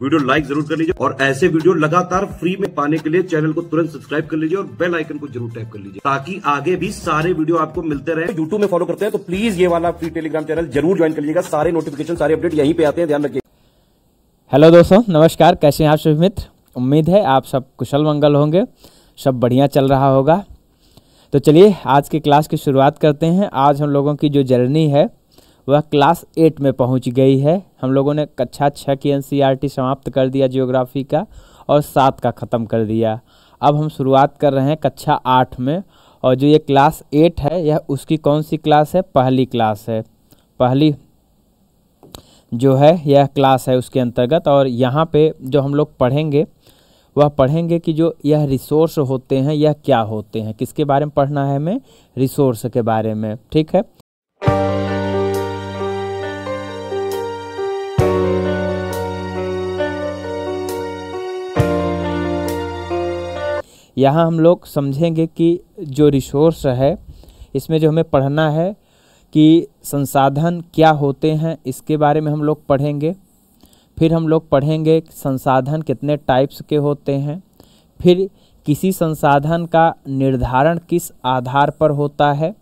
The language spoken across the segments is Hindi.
वीडियो लाइक जरूर कर लीजिए और ऐसे वीडियो लगातार फ्री में पाने के लिए चैनल को तुरंत सब्सक्राइब कर लीजिए और बेल आइकन को जरूर टैप कर लीजिए ताकि आगे भी सारे वीडियो आपको मिलते रहे। यूट्यूब में फॉलो करते हैं तो प्लीज ये वाला फ्री टेलीग्राम चैनल जरूर ज्वाइन कर लीजिएगा। सारे नोटिफिकेशन सारे अपडेट यहीं पे आते हैं, ध्यान रखिए। हेलो दोस्तों, नमस्कार। कैसे हैं आप सभी मित्र? उम्मीद है आप सब कुशल मंगल होंगे, सब बढ़िया चल रहा होगा। तो चलिए आज की क्लास की शुरुआत करते हैं। आज हम लोगों की जो जर्नी है वह क्लास 8 में पहुंच गई है। हम लोगों ने कक्षा 6 की एनसीईआरटी समाप्त कर दिया ज्योग्राफी का और 7 का ख़त्म कर दिया। अब हम शुरुआत कर रहे हैं कक्षा 8 में, और जो ये क्लास 8 है यह उसकी कौन सी क्लास है? पहली क्लास है। पहली जो है यह क्लास है उसके अंतर्गत। और यहाँ पे जो हम लोग पढ़ेंगे वह पढ़ेंगे कि जो यह रिसोर्स होते हैं यह क्या होते हैं। किसके बारे में पढ़ना है हमें? रिसोर्स के बारे में, ठीक है। यहाँ हम लोग समझेंगे कि जो रिसोर्स है इसमें जो हमें पढ़ना है कि संसाधन क्या होते हैं, इसके बारे में हम लोग पढ़ेंगे। फिर हम लोग पढ़ेंगे संसाधन कितने टाइप्स के होते हैं। फिर किसी संसाधन का निर्धारण किस आधार पर होता है।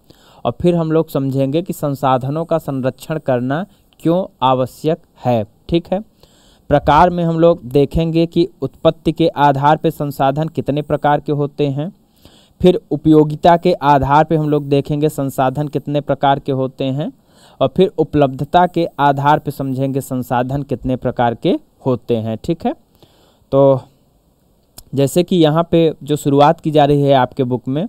और फिर हम लोग समझेंगे कि संसाधनों का संरक्षण करना क्यों आवश्यक है, ठीक है। प्रकार में हम लोग देखेंगे कि उत्पत्ति के आधार पर संसाधन कितने प्रकार के होते हैं। फिर उपयोगिता के आधार पर हम लोग देखेंगे संसाधन कितने प्रकार के होते हैं। और फिर उपलब्धता के आधार पर समझेंगे संसाधन कितने प्रकार के होते हैं, ठीक है। तो जैसे कि यहाँ पे जो शुरुआत की जा रही है आपके बुक में,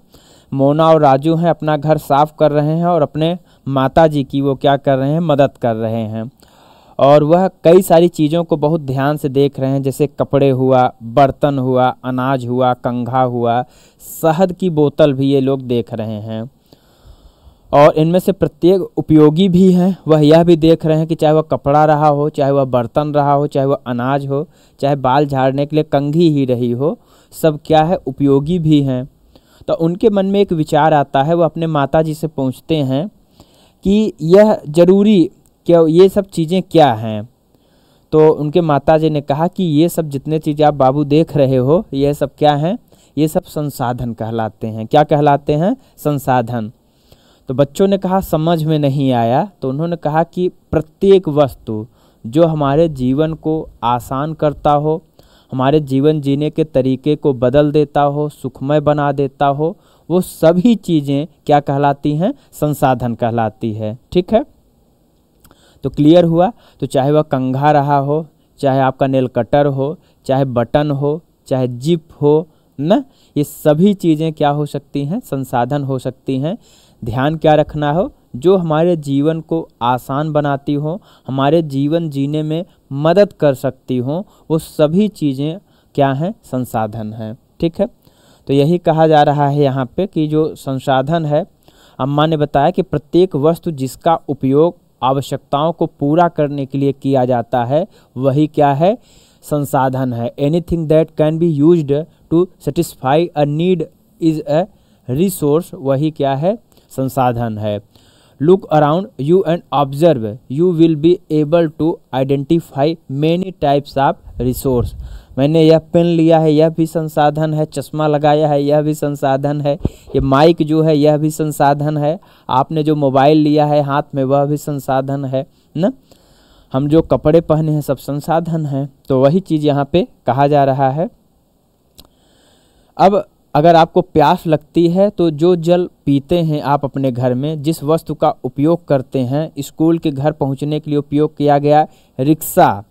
मोना और राजू हैं अपना घर साफ कर रहे हैं और अपने माताजी की वो क्या कर रहे हैं? मदद कर रहे हैं। और वह कई सारी चीज़ों को बहुत ध्यान से देख रहे हैं, जैसे कपड़े हुआ, बर्तन हुआ, अनाज हुआ, कंघा हुआ, शहद की बोतल भी ये लोग देख रहे हैं। और इनमें से प्रत्येक उपयोगी भी हैं। वह यह भी देख रहे हैं कि चाहे वह कपड़ा रहा हो, चाहे वह बर्तन रहा हो, चाहे वह अनाज हो, चाहे बाल झाड़ने के लिए कंघी ही रही हो, सब क्या है? उपयोगी भी हैं। तो उनके मन में एक विचार आता है, वह अपने माताजी से पूछते हैं कि यह जरूरी क्या, ये सब चीज़ें क्या हैं? तो उनके माताजी ने कहा कि ये सब जितने चीज़ें आप बाबू देख रहे हो यह सब क्या हैं? ये सब संसाधन कहलाते हैं। क्या कहलाते हैं? संसाधन। तो बच्चों ने कहा समझ में नहीं आया। तो उन्होंने कहा कि प्रत्येक वस्तु जो हमारे जीवन को आसान करता हो, हमारे जीवन जीने के तरीके को बदल देता हो, सुखमय बना देता हो, वो सभी चीज़ें क्या कहलाती हैं? संसाधन कहलाती है, ठीक है। तो क्लियर हुआ। तो चाहे वह कंघा रहा हो, चाहे आपका नेल कटर हो, चाहे बटन हो, चाहे जिप हो ना, ये सभी चीज़ें क्या हो सकती हैं? संसाधन हो सकती हैं। ध्यान क्या रखना हो? जो हमारे जीवन को आसान बनाती हो, हमारे जीवन जीने में मदद कर सकती हो, वो सभी चीज़ें क्या हैं? संसाधन हैं, ठीक है। तो यही कहा जा रहा है यहाँ पे कि जो संसाधन है, अम्मा ने बताया कि प्रत्येक वस्तु जिसका उपयोग आवश्यकताओं को पूरा करने के लिए किया जाता है वही क्या है? संसाधन है। Anything that can be used to satisfy a need is a resource, वही क्या है? संसाधन है। Look around you and observe, you will be able to identify many types of resource. मैंने यह पेन लिया है, यह भी संसाधन है। चश्मा लगाया है, यह भी संसाधन है। ये माइक जो है यह भी संसाधन है। आपने जो मोबाइल लिया है हाथ में वह भी संसाधन है ना। हम जो कपड़े पहने हैं सब संसाधन हैं। तो वही चीज़ यहाँ पे कहा जा रहा है। अब अगर आपको प्यास लगती है तो जो जल पीते हैं आप अपने घर में, जिस वस्तु का उपयोग करते हैं, स्कूल के घर पहुँचने के लिए उपयोग किया गया रिक्शा,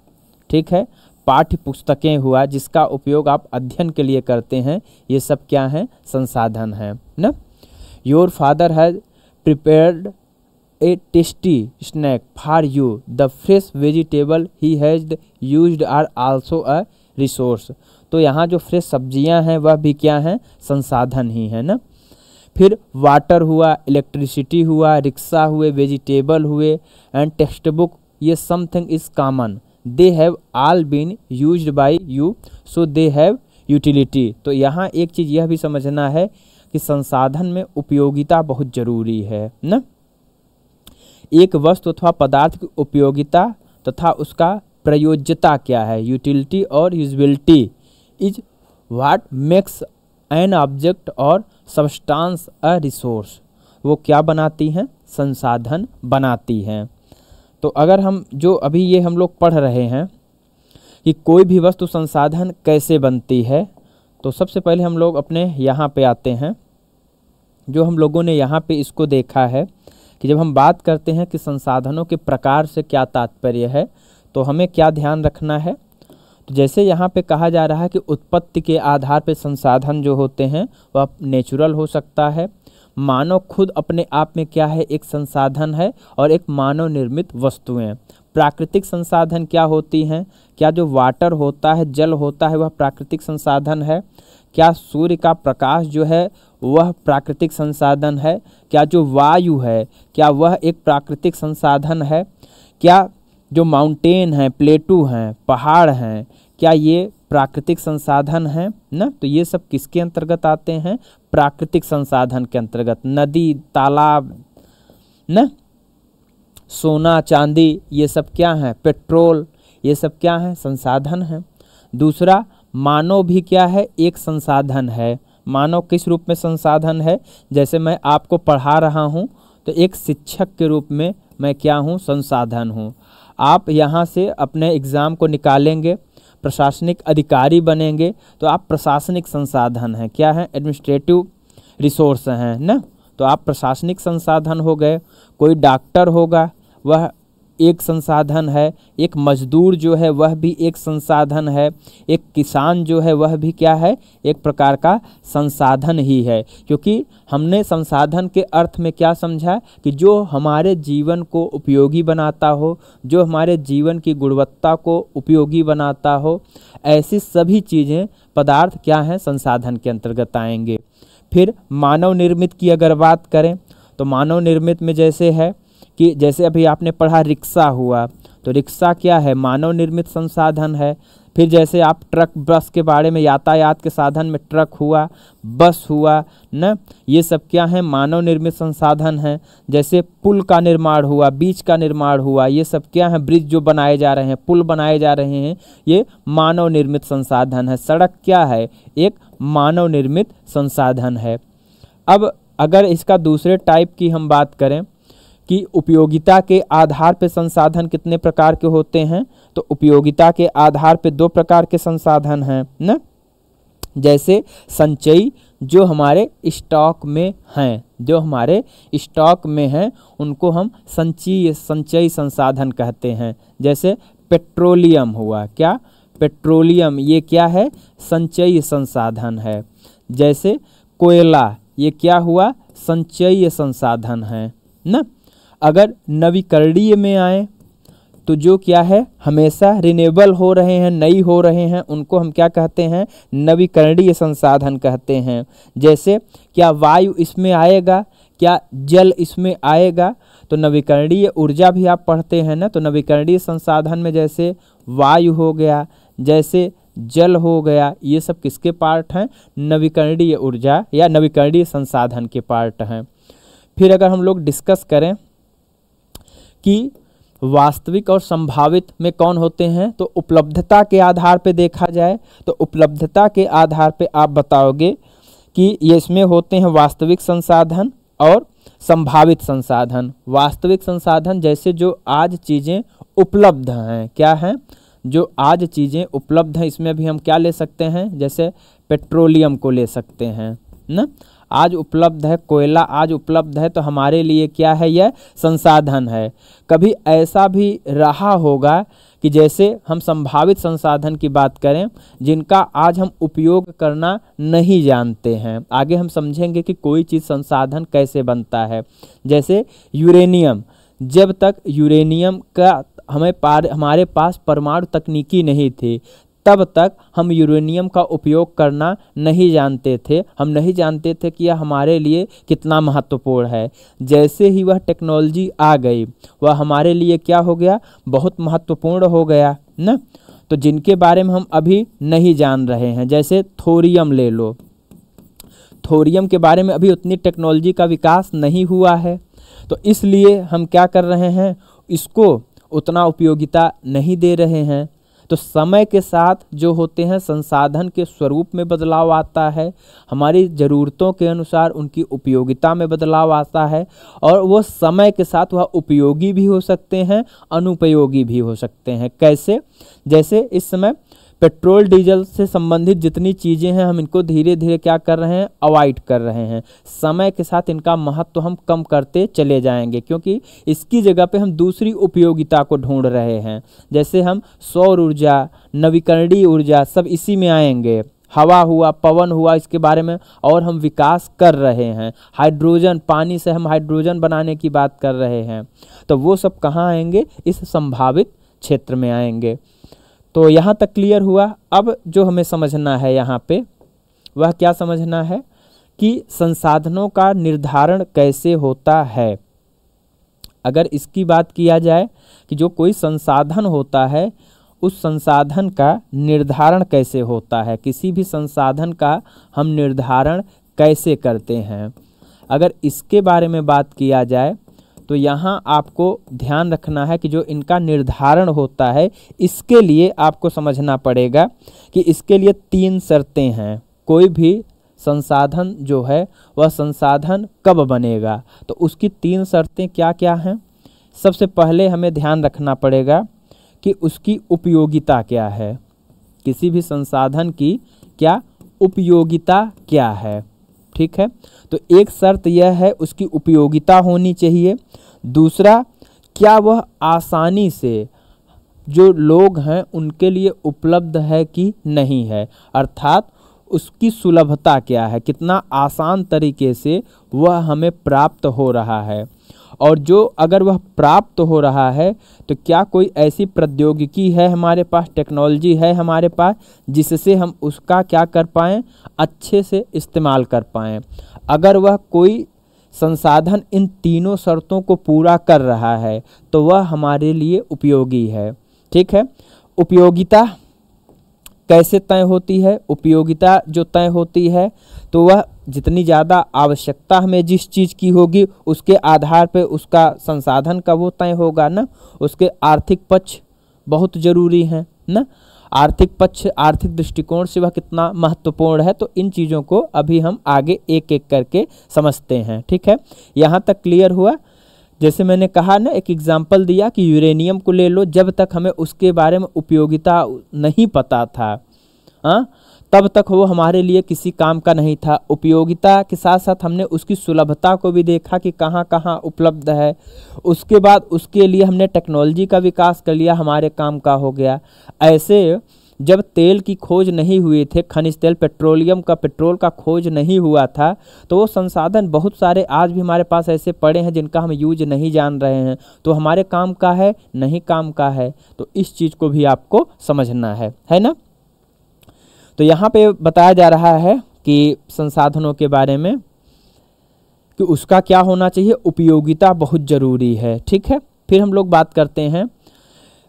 ठीक है, पाठ्य पुस्तकें हुआ जिसका उपयोग आप अध्ययन के लिए करते हैं, ये सब क्या हैं? संसाधन हैं ना। Your father has prepared a tasty snack for you, the fresh vegetable he has used are also a resource. तो यहाँ जो फ्रेश सब्जियाँ हैं वह भी क्या हैं? संसाधन ही है ना। फिर वाटर हुआ, इलेक्ट्रिसिटी हुआ, रिक्शा हुए, वेजिटेबल हुए एंड टेक्स्ट बुक, ये something is common, they have all been used by you so they have utility. तो यहाँ एक चीज़ यह भी समझना है कि संसाधन में उपयोगिता बहुत जरूरी है ना। एक वस्तु अथवा पदार्थ की उपयोगिता तथा उसका प्रयोज्यता क्या है, यूटिलिटी और usability is what makes an object और सब्सटेंस अ रिसोर्स, वो क्या बनाती हैं, संसाधन बनाती हैं। तो अगर हम जो अभी ये हम लोग पढ़ रहे हैं कि कोई भी वस्तु संसाधन कैसे बनती है, तो सबसे पहले हम लोग अपने यहाँ पे आते हैं। जो हम लोगों ने यहाँ पे इसको देखा है कि जब हम बात करते हैं कि संसाधनों के प्रकार से क्या तात्पर्य है, तो हमें क्या ध्यान रखना है। तो जैसे यहाँ पे कहा जा रहा है कि उत्पत्ति के आधार पे संसाधन जो होते हैं वह नेचुरल हो सकता है। मानव खुद अपने आप में क्या है, एक संसाधन है और एक मानव निर्मित वस्तुएं। प्राकृतिक संसाधन क्या होती हैं, क्या जो वाटर होता है, जल होता है, वह प्राकृतिक संसाधन है। क्या सूर्य का प्रकाश जो है वह प्राकृतिक संसाधन है। क्या जो वायु है क्या वह एक प्राकृतिक संसाधन है। क्या जो माउंटेन हैं, प्लेटू हैं, पहाड़ हैं, क्या ये प्राकृतिक संसाधन हैं ना। तो ये सब किसके अंतर्गत आते हैं, प्राकृतिक संसाधन के अंतर्गत। नदी, तालाब ना, सोना चांदी, ये सब क्या हैं, पेट्रोल, ये सब क्या हैं, संसाधन हैं। दूसरा, मानव भी क्या है, एक संसाधन है। मानव किस रूप में संसाधन है, जैसे मैं आपको पढ़ा रहा हूँ तो एक शिक्षक के रूप में मैं क्या हूँ, संसाधन हूँ। आप यहाँ से अपने एग्ज़ाम को निकालेंगे, प्रशासनिक अधिकारी बनेंगे, तो आप प्रशासनिक संसाधन हैं, क्या हैं, एडमिनिस्ट्रेटिव रिसोर्स हैं ना। तो आप प्रशासनिक संसाधन हो गए। कोई डॉक्टर होगा वह एक संसाधन है। एक मजदूर जो है वह भी एक संसाधन है। एक किसान जो है वह भी क्या है, एक प्रकार का संसाधन ही है। क्योंकि हमने संसाधन के अर्थ में क्या समझा कि जो हमारे जीवन को उपयोगी बनाता हो, जो हमारे जीवन की गुणवत्ता को उपयोगी बनाता हो, ऐसी सभी चीज़ें, पदार्थ क्या हैं, संसाधन के अंतर्गत आएंगे। फिर मानव निर्मित की अगर बात करें तो मानव निर्मित में जैसे है कि जैसे अभी आपने पढ़ा रिक्शा हुआ, तो रिक्शा क्या है, मानव निर्मित संसाधन है। फिर जैसे आप ट्रक बस के बारे में, यातायात के साधन में ट्रक हुआ, बस हुआ न, ये सब क्या है, मानव निर्मित संसाधन हैं। जैसे पुल का निर्माण हुआ, बीच का निर्माण हुआ, ये सब क्या है, ब्रिज जो बनाए जा रहे हैं, पुल बनाए जा रहे हैं, ये मानव निर्मित संसाधन है। सड़क क्या है, एक मानव निर्मित संसाधन है। अब अगर इसका दूसरे टाइप की हम बात करें कि उपयोगिता के आधार पे संसाधन कितने प्रकार के होते हैं, तो उपयोगिता के आधार पे 2 प्रकार के संसाधन हैं ना। जैसे संचयी, जो हमारे स्टॉक में हैं, जो हमारे स्टॉक में हैं उनको हम संचयी संसाधन कहते हैं। जैसे पेट्रोलियम हुआ, क्या, पेट्रोलियम, ये क्या है, संचयी संसाधन है। जैसे कोयला, ये क्या हुआ, संचयी संसाधन है ना। अगर नवीकरणीय में आए तो जो क्या है, हमेशा रिन्यूएबल हो रहे हैं, नई हो रहे हैं, उनको हम क्या कहते हैं, नवीकरणीय संसाधन कहते हैं। जैसे क्या वायु इसमें आएगा, क्या जल इसमें आएगा, तो नवीकरणीय ऊर्जा भी आप पढ़ते हैं ना। तो नवीकरणीय संसाधन में जैसे वायु हो गया, जैसे जल हो गया, ये सब किसके पार्ट हैं, नवीकरणीय ऊर्जा या नवीकरणीय संसाधन के पार्ट हैं। फिर अगर हम लोग डिस्कस करें कि वास्तविक और संभावित में कौन होते हैं, तो उपलब्धता के आधार पे देखा जाए तो उपलब्धता के आधार पे आप बताओगे कि ये इसमें होते हैं वास्तविक संसाधन और संभावित संसाधन। वास्तविक संसाधन जैसे जो आज चीज़ें उपलब्ध हैं, क्या हैं, जो आज चीज़ें उपलब्ध हैं, इसमें भी हम क्या ले सकते हैं, जैसे पेट्रोलियम को ले सकते हैं ना। आज उपलब्ध है कोयला, आज उपलब्ध है, तो हमारे लिए क्या है, यह संसाधन है। कभी ऐसा भी रहा होगा कि जैसे हम संभावित संसाधन की बात करें जिनका आज हम उपयोग करना नहीं जानते हैं। आगे हम समझेंगे कि कोई चीज़ संसाधन कैसे बनता है। जैसे यूरेनियम, जब तक यूरेनियम का हमारे पास परमाणु तकनीकी नहीं थी, तब तक हम यूरेनियम का उपयोग करना नहीं जानते थे। हम नहीं जानते थे कि यह हमारे लिए कितना महत्वपूर्ण है। जैसे ही वह टेक्नोलॉजी आ गई, वह हमारे लिए क्या हो गया, बहुत महत्वपूर्ण हो गया ना। तो जिनके बारे में हम अभी नहीं जान रहे हैं, जैसे थोरियम ले लो, थोरियम के बारे में अभी उतनी टेक्नोलॉजी का विकास नहीं हुआ है, तो इसलिए हम क्या कर रहे हैं, इसको उतना उपयोगिता नहीं दे रहे हैं। तो समय के साथ जो होते हैं संसाधन के स्वरूप में बदलाव आता है, हमारी ज़रूरतों के अनुसार उनकी उपयोगिता में बदलाव आता है, और वो समय के साथ वह उपयोगी भी हो सकते हैं, अनुपयोगी भी हो सकते हैं। कैसे? जैसे इस समय पेट्रोल डीजल से संबंधित जितनी चीज़ें हैं हम इनको धीरे धीरे क्या कर रहे हैं, अवॉइड कर रहे हैं। समय के साथ इनका महत्व हम कम करते चले जाएंगे, क्योंकि इसकी जगह पे हम दूसरी उपयोगिता को ढूंढ रहे हैं। जैसे हम सौर ऊर्जा, नवीकरणीय ऊर्जा सब इसी में आएंगे, हवा हुआ, पवन हुआ, इसके बारे में और हम विकास कर रहे हैं। हाइड्रोजन, पानी से हम हाइड्रोजन बनाने की बात कर रहे हैं। तो वो सब कहाँ आएंगे? इस संभावित क्षेत्र में आएंगे। तो यहाँ तक क्लियर हुआ। अब जो हमें समझना है यहाँ पे, वह क्या समझना है कि संसाधनों का निर्धारण कैसे होता है। अगर इसकी बात किया जाए कि जो कोई संसाधन होता है उस संसाधन का निर्धारण कैसे होता है, किसी भी संसाधन का हम निर्धारण कैसे करते हैं, अगर इसके बारे में बात किया जाए तो यहाँ आपको ध्यान रखना है कि जो इनका निर्धारण होता है इसके लिए आपको समझना पड़ेगा कि इसके लिए 3 शर्तें हैं। कोई भी संसाधन जो है वह संसाधन कब बनेगा, तो उसकी 3 शर्तें क्या क्या हैं। सबसे पहले हमें ध्यान रखना पड़ेगा कि उसकी उपयोगिता क्या है, किसी भी संसाधन की क्या उपयोगिता क्या है। ठीक है, तो एक शर्त यह है उसकी उपयोगिता होनी चाहिए। दूसरा, क्या वह आसानी से जो लोग हैं उनके लिए उपलब्ध है कि नहीं है, अर्थात उसकी सुलभता क्या है, कितना आसान तरीके से वह हमें प्राप्त हो रहा है। और जो अगर वह प्राप्त हो रहा है तो क्या कोई ऐसी प्रौद्योगिकी है हमारे पास, टेक्नोलॉजी है हमारे पास, जिससे हम उसका क्या कर पाएँ, अच्छे से इस्तेमाल कर पाएँ। अगर वह कोई संसाधन इन तीनों शर्तों को पूरा कर रहा है तो वह हमारे लिए उपयोगी है। ठीक है, उपयोगिता कैसे तय होती है? उपयोगिता जो तय होती है तो वह जितनी ज़्यादा आवश्यकता हमें जिस चीज़ की होगी उसके आधार पे उसका संसाधन का वो तय होगा ना। उसके आर्थिक पक्ष बहुत ज़रूरी हैं ना, आर्थिक पक्ष, आर्थिक दृष्टिकोण से वह कितना महत्वपूर्ण है। तो इन चीज़ों को अभी हम आगे एक एक करके समझते हैं। ठीक है, यहाँ तक क्लियर हुआ। जैसे मैंने कहा ना, एक एग्जाम्पल दिया कि यूरेनियम को ले लो, जब तक हमें उसके बारे में उपयोगिता नहीं पता था तब तक वो हमारे लिए किसी काम का नहीं था। उपयोगिता के साथ साथ हमने उसकी सुलभता को भी देखा कि कहाँ कहाँ उपलब्ध है। उसके बाद उसके लिए हमने टेक्नोलॉजी का विकास कर लिया, हमारे काम का हो गया। ऐसे जब तेल की खोज नहीं हुई थे, खनिज तेल, पेट्रोलियम का, पेट्रोल का खोज नहीं हुआ था, तो वो संसाधन बहुत सारे आज भी हमारे पास ऐसे पड़े हैं जिनका हम यूज नहीं जान रहे हैं। तो हमारे काम का है, नहीं काम का है। तो इस चीज़ को भी आपको समझना है ना। तो यहाँ पे बताया जा रहा है कि संसाधनों के बारे में कि उसका क्या होना चाहिए, उपयोगिता बहुत ज़रूरी है। ठीक है, फिर हम लोग बात करते हैं।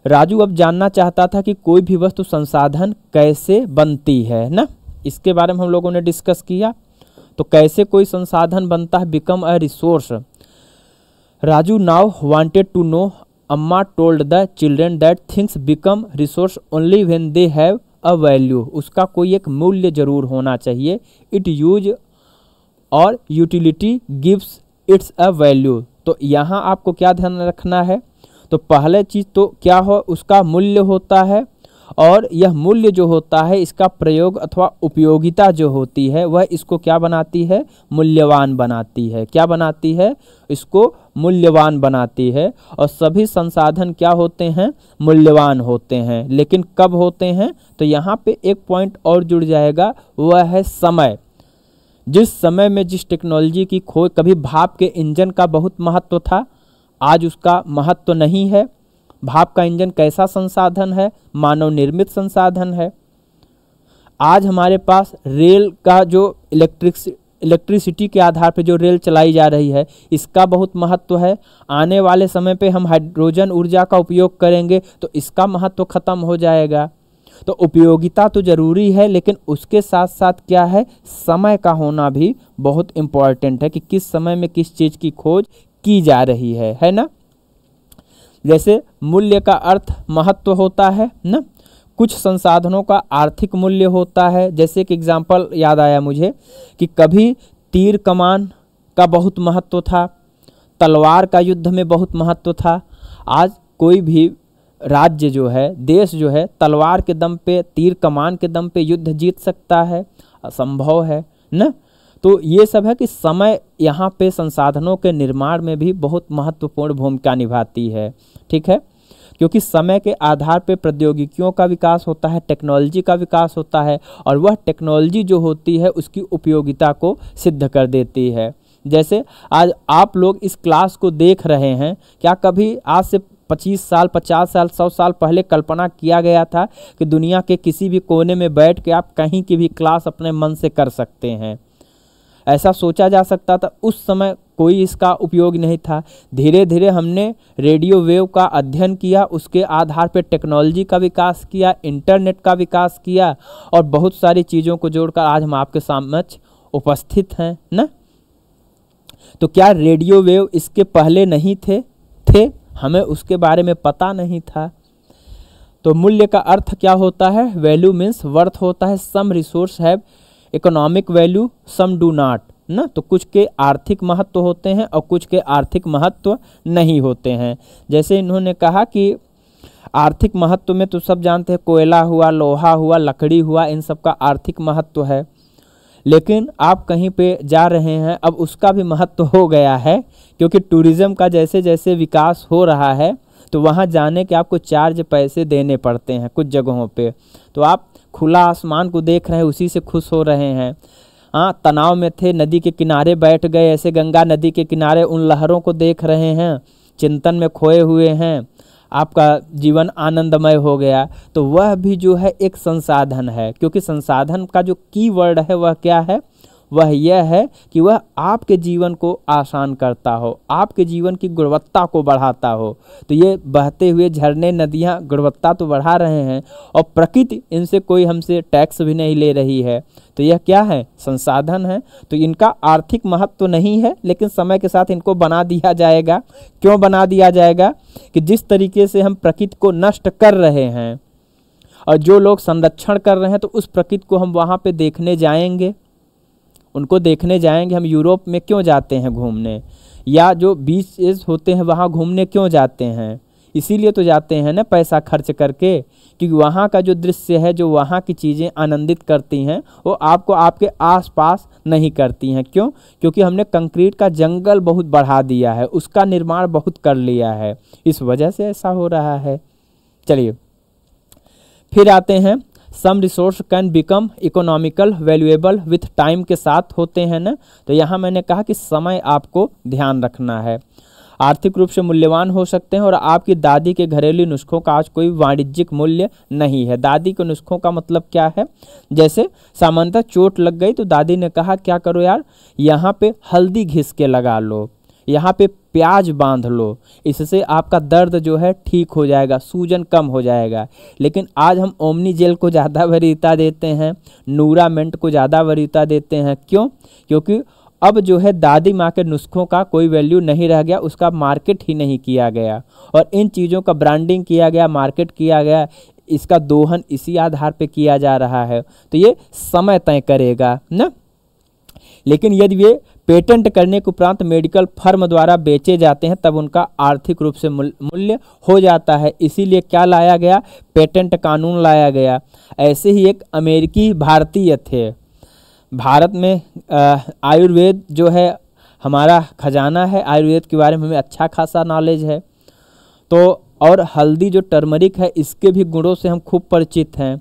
राजू अब जानना चाहता था कि कोई भी वस्तु संसाधन कैसे बनती है ना, इसके बारे में हम लोगों ने डिस्कस किया। तो कैसे कोई संसाधन बनता है, become a resource. Raju now wanted to know, Amma told the children that things become resource only when they have a value. उसका कोई एक मूल्य जरूर होना चाहिए। इट यूज और utility gives its a value. तो यहाँ आपको क्या ध्यान रखना है, तो पहले चीज़ तो क्या हो, उसका मूल्य होता है। और यह मूल्य जो होता है, इसका प्रयोग अथवा उपयोगिता जो होती है वह इसको क्या बनाती है, मूल्यवान बनाती है। क्या बनाती है, इसको मूल्यवान बनाती है। और सभी संसाधन क्या होते हैं, मूल्यवान होते हैं। लेकिन कब होते हैं, तो यहाँ पे एक पॉइंट और जुड़ जाएगा, वह है समय। जिस समय में जिस टेक्नोलॉजी की खोज, कभी भाप के इंजन का बहुत महत्व था, आज उसका महत्व नहीं है। भाप का इंजन कैसा संसाधन है, मानव निर्मित संसाधन है। आज हमारे पास रेल का जो इलेक्ट्रिसिटी के आधार पर जो रेल चलाई जा रही है, इसका बहुत महत्व है। आने वाले समय पे हम हाइड्रोजन ऊर्जा का उपयोग करेंगे तो इसका महत्व खत्म हो जाएगा। तो उपयोगिता तो जरूरी है, लेकिन उसके साथ साथ क्या है, समय का होना भी बहुत इम्पॉर्टेंट है कि किस समय में किस चीज़ की खोज की जा रही है ना। जैसे मूल्य का अर्थ महत्व होता है ना, कुछ संसाधनों का आर्थिक मूल्य होता है। जैसे कि एग्जाम्पल याद आया मुझे कि कभी तीर कमान का बहुत महत्व था, तलवार का युद्ध में बहुत महत्व था। आज कोई भी राज्य जो है, देश जो है, तलवार के दम पे, तीर कमान के दम पे युद्ध जीत सकता है? असंभव है ना। तो ये सब है कि समय यहाँ पे संसाधनों के निर्माण में भी बहुत महत्वपूर्ण भूमिका निभाती है, ठीक है, क्योंकि समय के आधार पे प्रौद्योगिकियों का विकास होता है, टेक्नोलॉजी का विकास होता है, और वह टेक्नोलॉजी जो होती है उसकी उपयोगिता को सिद्ध कर देती है। जैसे आज आप लोग इस क्लास को देख रहे हैं, क्या कभी आज से 25 साल, 50 साल, 100 साल पहले कल्पना किया गया था कि दुनिया के किसी भी कोने में बैठ के आप कहीं की भी क्लास अपने मन से कर सकते हैं? ऐसा सोचा जा सकता था? उस समय कोई इसका उपयोग नहीं था। धीरे धीरे हमने रेडियो वेव का अध्ययन किया, उसके आधार पर टेक्नोलॉजी का विकास किया, इंटरनेट का विकास किया, और बहुत सारी चीज़ों को जोड़कर आज हम आपके समक्ष उपस्थित हैं ना। तो क्या रेडियो वेव इसके पहले नहीं थे? हमें उसके बारे में पता नहीं था। तो मूल्य का अर्थ क्या होता है? वैल्यू मीन्स वर्थ होता है। Some resource have economic value, some do not ना। तो कुछ के आर्थिक महत्व होते हैं और कुछ के आर्थिक महत्व नहीं होते हैं। जैसे इन्होंने कहा कि आर्थिक महत्व में तो सब जानते हैं, कोयला हुआ, लोहा हुआ, लकड़ी हुआ, इन सब का आर्थिक महत्व है। लेकिन आप कहीं पे जा रहे हैं, अब उसका भी महत्व हो गया है, क्योंकि टूरिज़्म का जैसे जैसे विकास हो रहा है तो वहाँ जाने के आपको चार्ज पैसे देने पड़ते हैं कुछ जगहों पे। तो आप खुला आसमान को देख रहे हैं, उसी से खुश हो रहे हैं। हाँ, तनाव में थे, नदी के किनारे बैठ गए, ऐसे गंगा नदी के किनारे उन लहरों को देख रहे हैं, चिंतन में खोए हुए हैं, आपका जीवन आनंदमय हो गया। तो वह भी जो है एक संसाधन है, क्योंकि संसाधन का जो कीवर्ड है वह क्या है? वह यह है कि वह आपके जीवन को आसान करता हो, आपके जीवन की गुणवत्ता को बढ़ाता हो। तो ये बहते हुए झरने, नदियाँ गुणवत्ता तो बढ़ा रहे हैं, और प्रकृति इनसे कोई हमसे टैक्स भी नहीं ले रही है। तो यह क्या है? संसाधन है। तो इनका आर्थिक महत्व तो नहीं है, लेकिन समय के साथ इनको बना दिया जाएगा। क्यों बना दिया जाएगा? कि जिस तरीके से हम प्रकृति को नष्ट कर रहे हैं, और जो लोग संरक्षण कर रहे हैं, तो उस प्रकृति को हम वहाँ पे देखने जाएंगे, उनको देखने जाएंगे। हम यूरोप में क्यों जाते हैं घूमने, या जो बीचेस होते हैं वहाँ घूमने क्यों जाते हैं? इसीलिए तो जाते हैं ना, पैसा खर्च करके, क्योंकि वहाँ का जो दृश्य है, जो वहाँ की चीज़ें आनंदित करती हैं, वो आपको आपके आसपास नहीं करती हैं। क्यों? क्योंकि हमने कंक्रीट का जंगल बहुत बढ़ा दिया है, उसका निर्माण बहुत कर लिया है, इस वजह से ऐसा हो रहा है। चलिए फिर आते हैं, some resource can become economical valuable with time के साथ होते हैं ना। तो यहाँ मैंने कहा कि समय आपको ध्यान रखना है, आर्थिक रूप से मूल्यवान हो सकते हैं, और आपकी दादी के घरेलू नुस्खों का आज कोई वाणिज्यिक मूल्य नहीं है। दादी के नुस्खों का मतलब क्या है? जैसे सामान्यतः चोट लग गई तो दादी ने कहा क्या करो यार, यहाँ पे हल्दी घिस के लगा लो, यहाँ पे प्याज बांध लो, इससे आपका दर्द जो है ठीक हो जाएगा, सूजन कम हो जाएगा। लेकिन आज हम ओमनी जेल को ज़्यादा वरीयता देते हैं, नूरामेंट को ज़्यादा वरीयता देते हैं। क्यों? क्योंकि अब जो है दादी माँ के नुस्खों का कोई वैल्यू नहीं रह गया, उसका मार्केट ही नहीं किया गया, और इन चीज़ों का ब्रांडिंग किया गया, मार्केट किया गया, इसका दोहन इसी आधार पे किया जा रहा है। तो ये समय तय करेगा ना। लेकिन यदि ये पेटेंट करने के उपरांत मेडिकल फर्म द्वारा बेचे जाते हैं, तब उनका आर्थिक रूप से मूल्य हो जाता है। इसीलिए क्या लाया गया? पेटेंट कानून लाया गया। ऐसे ही एक अमेरिकी भारतीय थे। भारत में आयुर्वेद जो है हमारा खजाना है, आयुर्वेद के बारे में हमें अच्छा खासा नॉलेज है। तो और हल्दी जो टर्मरिक है, इसके भी गुणों से हम खूब परिचित हैं।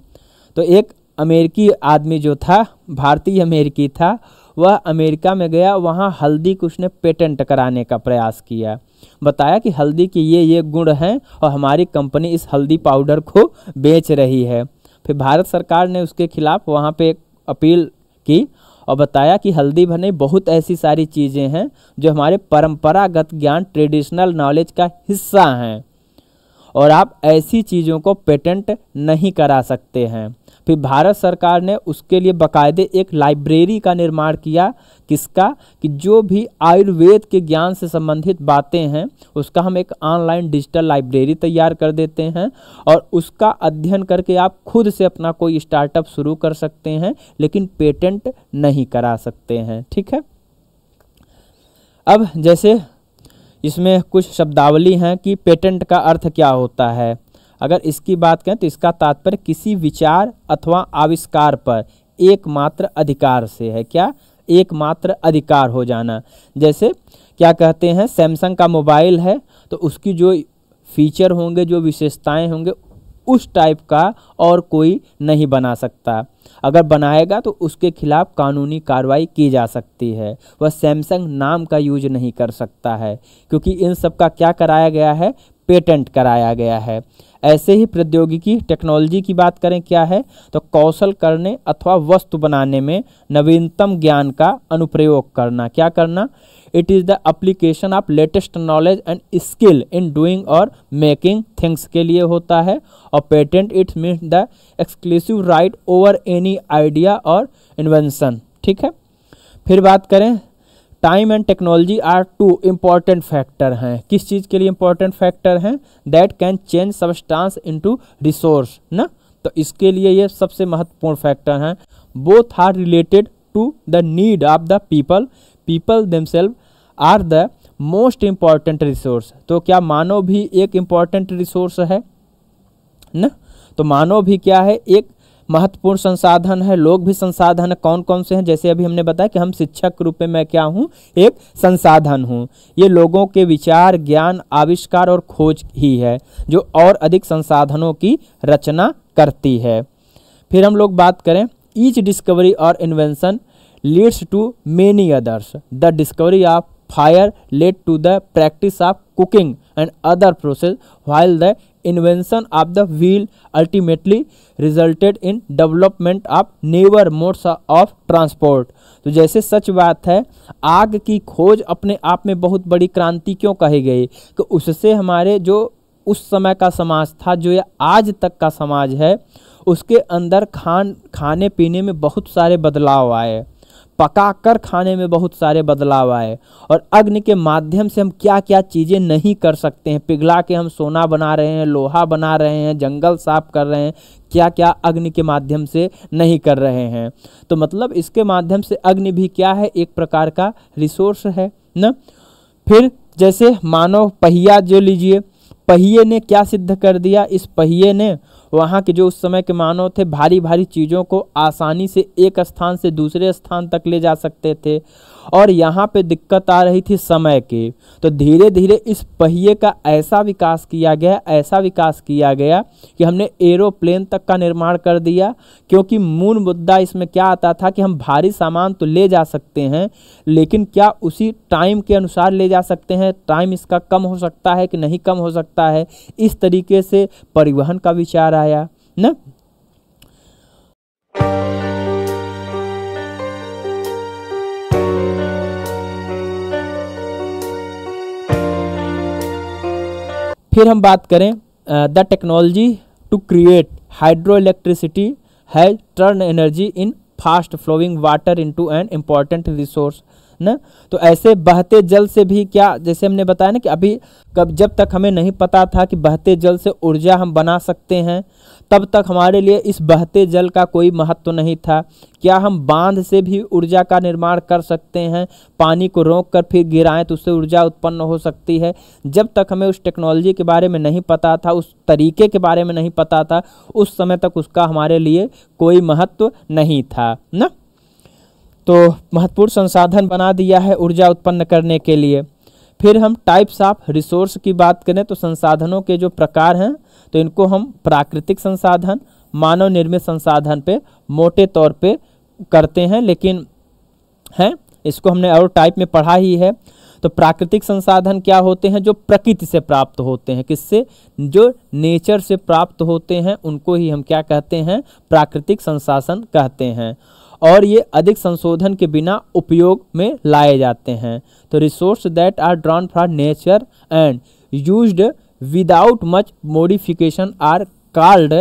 तो एक अमेरिकी आदमी जो था, भारतीय अमेरिकी था, वह अमेरिका में गया, वहाँ हल्दी को उसने पेटेंट कराने का प्रयास किया, बताया कि हल्दी के ये गुण हैं और हमारी कंपनी इस हल्दी पाउडर को बेच रही है। फिर भारत सरकार ने उसके खिलाफ वहाँ पे एक अपील की और बताया कि हल्दी भर नहीं, बहुत ऐसी सारी चीज़ें हैं जो हमारे परंपरागत ज्ञान, ट्रेडिशनल नॉलेज का हिस्सा हैं, और आप ऐसी चीज़ों को पेटेंट नहीं करा सकते हैं। फिर भारत सरकार ने उसके लिए बाकायदे एक लाइब्रेरी का निर्माण किया, किसका, कि जो भी आयुर्वेद के ज्ञान से संबंधित बातें हैं उसका हम एक ऑनलाइन डिजिटल लाइब्रेरी तैयार कर देते हैं और उसका अध्ययन करके आप खुद से अपना कोई स्टार्टअप शुरू कर सकते हैं, लेकिन पेटेंट नहीं करा सकते हैं। ठीक है। अब जैसे इसमें कुछ शब्दावली हैं कि पेटेंट का अर्थ क्या होता है। अगर इसकी बात करें तो इसका तात्पर्य किसी विचार अथवा आविष्कार पर एकमात्र अधिकार से है। क्या? एकमात्र अधिकार हो जाना। जैसे क्या कहते हैं, सैमसंग का मोबाइल है तो उसकी जो फीचर होंगे, जो विशेषताएं होंगे, उस टाइप का और कोई नहीं बना सकता। अगर बनाएगा तो उसके खिलाफ कानूनी कार्रवाई की जा सकती है। वह सैमसंग नाम का यूज नहीं कर सकता है, क्योंकि इन सब का क्या कराया गया है, पेटेंट कराया गया है। ऐसे ही प्रौद्योगिकी टेक्नोलॉजी की बात करें क्या है, तो कौशल करने अथवा वस्तु बनाने में नवीनतम ज्ञान का अनुप्रयोग करना। क्या करना? It is the application of latest knowledge and skill in doing or making things के लिए होता है। और patent its means the exclusive right over any idea or invention. ठीक है। फिर बात करें, time and technology are two important factor हैं। किस चीज़ के लिए इम्पॉर्टेंट फैक्टर हैं? That can change substance into resource ना, तो इसके लिए ये सबसे महत्वपूर्ण फैक्टर हैं। Both are related to the need of the people themselves are the most important resource. तो क्या मानव भी एक इम्पॉर्टेंट रिसोर्स है ना? तो मानव भी क्या है, एक महत्वपूर्ण संसाधन है। लोग भी संसाधन है। कौन कौन से हैं? जैसे अभी हमने बताया कि हम शिक्षक के रूप में मैं क्या हूँ, एक संसाधन हूँ। ये लोगों के विचार, ज्ञान, आविष्कार और खोज ही है जो और अधिक संसाधनों की रचना करती है। फिर हम लोग बात करें, each discovery or invention leads to many others. The discovery of fire led to the practice of cooking and other process, while the invention of the wheel ultimately resulted in development of newer modes of transport। तो जैसे सच बात है, आग की खोज अपने आप में बहुत बड़ी क्रांति क्यों कही गई, कि उससे हमारे जो उस समय का समाज था, जो ये आज तक का समाज है, उसके अंदर खाने पीने में बहुत सारे बदलाव आए, पकाकर खाने में बहुत सारे बदलाव आए। और अग्नि के माध्यम से हम क्या क्या चीज़ें नहीं कर सकते हैं, पिघला के हम सोना बना रहे हैं, लोहा बना रहे हैं, जंगल साफ कर रहे हैं, क्या क्या अग्नि के माध्यम से नहीं कर रहे हैं। तो मतलब इसके माध्यम से अग्नि भी क्या है, एक प्रकार का रिसोर्स है ना। फिर जैसे मानव पहिया जो लीजिए, पहिए ने क्या सिद्ध कर दिया, इस पहिए ने वहाँ के जो उस समय के मानव थे भारी भारी चीज़ों को आसानी से एक स्थान से दूसरे स्थान तक ले जा सकते थे। और यहाँ पे दिक्कत आ रही थी समय की, तो धीरे धीरे इस पहिए का ऐसा विकास किया गया कि हमने एरोप्लेन तक का निर्माण कर दिया। क्योंकि मूल मुद्दा इसमें क्या आता था कि हम भारी सामान तो ले जा सकते हैं, लेकिन क्या उसी टाइम के अनुसार ले जा सकते हैं, टाइम इसका कम हो सकता है कि नहीं कम हो सकता है। इस तरीके से परिवहन का विचार आया ना। फिर हम बात करें, the technology to create hydroelectricity has turn energy in fast flowing water into an important resource ना। तो ऐसे बहते जल से भी क्या, जैसे हमने बताया ना कि अभी जब तक हमें नहीं पता था कि बहते जल से ऊर्जा हम बना सकते हैं, तब तक हमारे लिए इस बहते जल का कोई महत्व नहीं था। क्या हम बांध से भी ऊर्जा का निर्माण कर सकते हैं, पानी को रोक कर फिर गिराएं तो उससे ऊर्जा उत्पन्न हो सकती है। जब तक हमें उस टेक्नोलॉजी के बारे में नहीं पता था, उस तरीके के बारे में नहीं पता था, उस समय तक उसका हमारे लिए कोई महत्व नहीं था ना। तो महत्वपूर्ण संसाधन बना दिया है ऊर्जा उत्पन्न करने के लिए। फिर हम टाइप्स ऑफ रिसोर्स की बात करें तो संसाधनों के जो प्रकार हैं, तो इनको हम प्राकृतिक संसाधन, मानव निर्मित संसाधन पे मोटे तौर पे करते हैं, लेकिन हैं इसको हमने और टाइप में पढ़ा ही है। तो प्राकृतिक संसाधन क्या होते हैं, जो प्रकृति से प्राप्त होते हैं, किससे, जो नेचर से प्राप्त होते हैं, उनको ही हम क्या कहते हैं, प्राकृतिक संसाधन कहते हैं। और ये अधिक संशोधन के बिना उपयोग में लाए जाते हैं। तो resource that are drawn from nature and used without much modification are called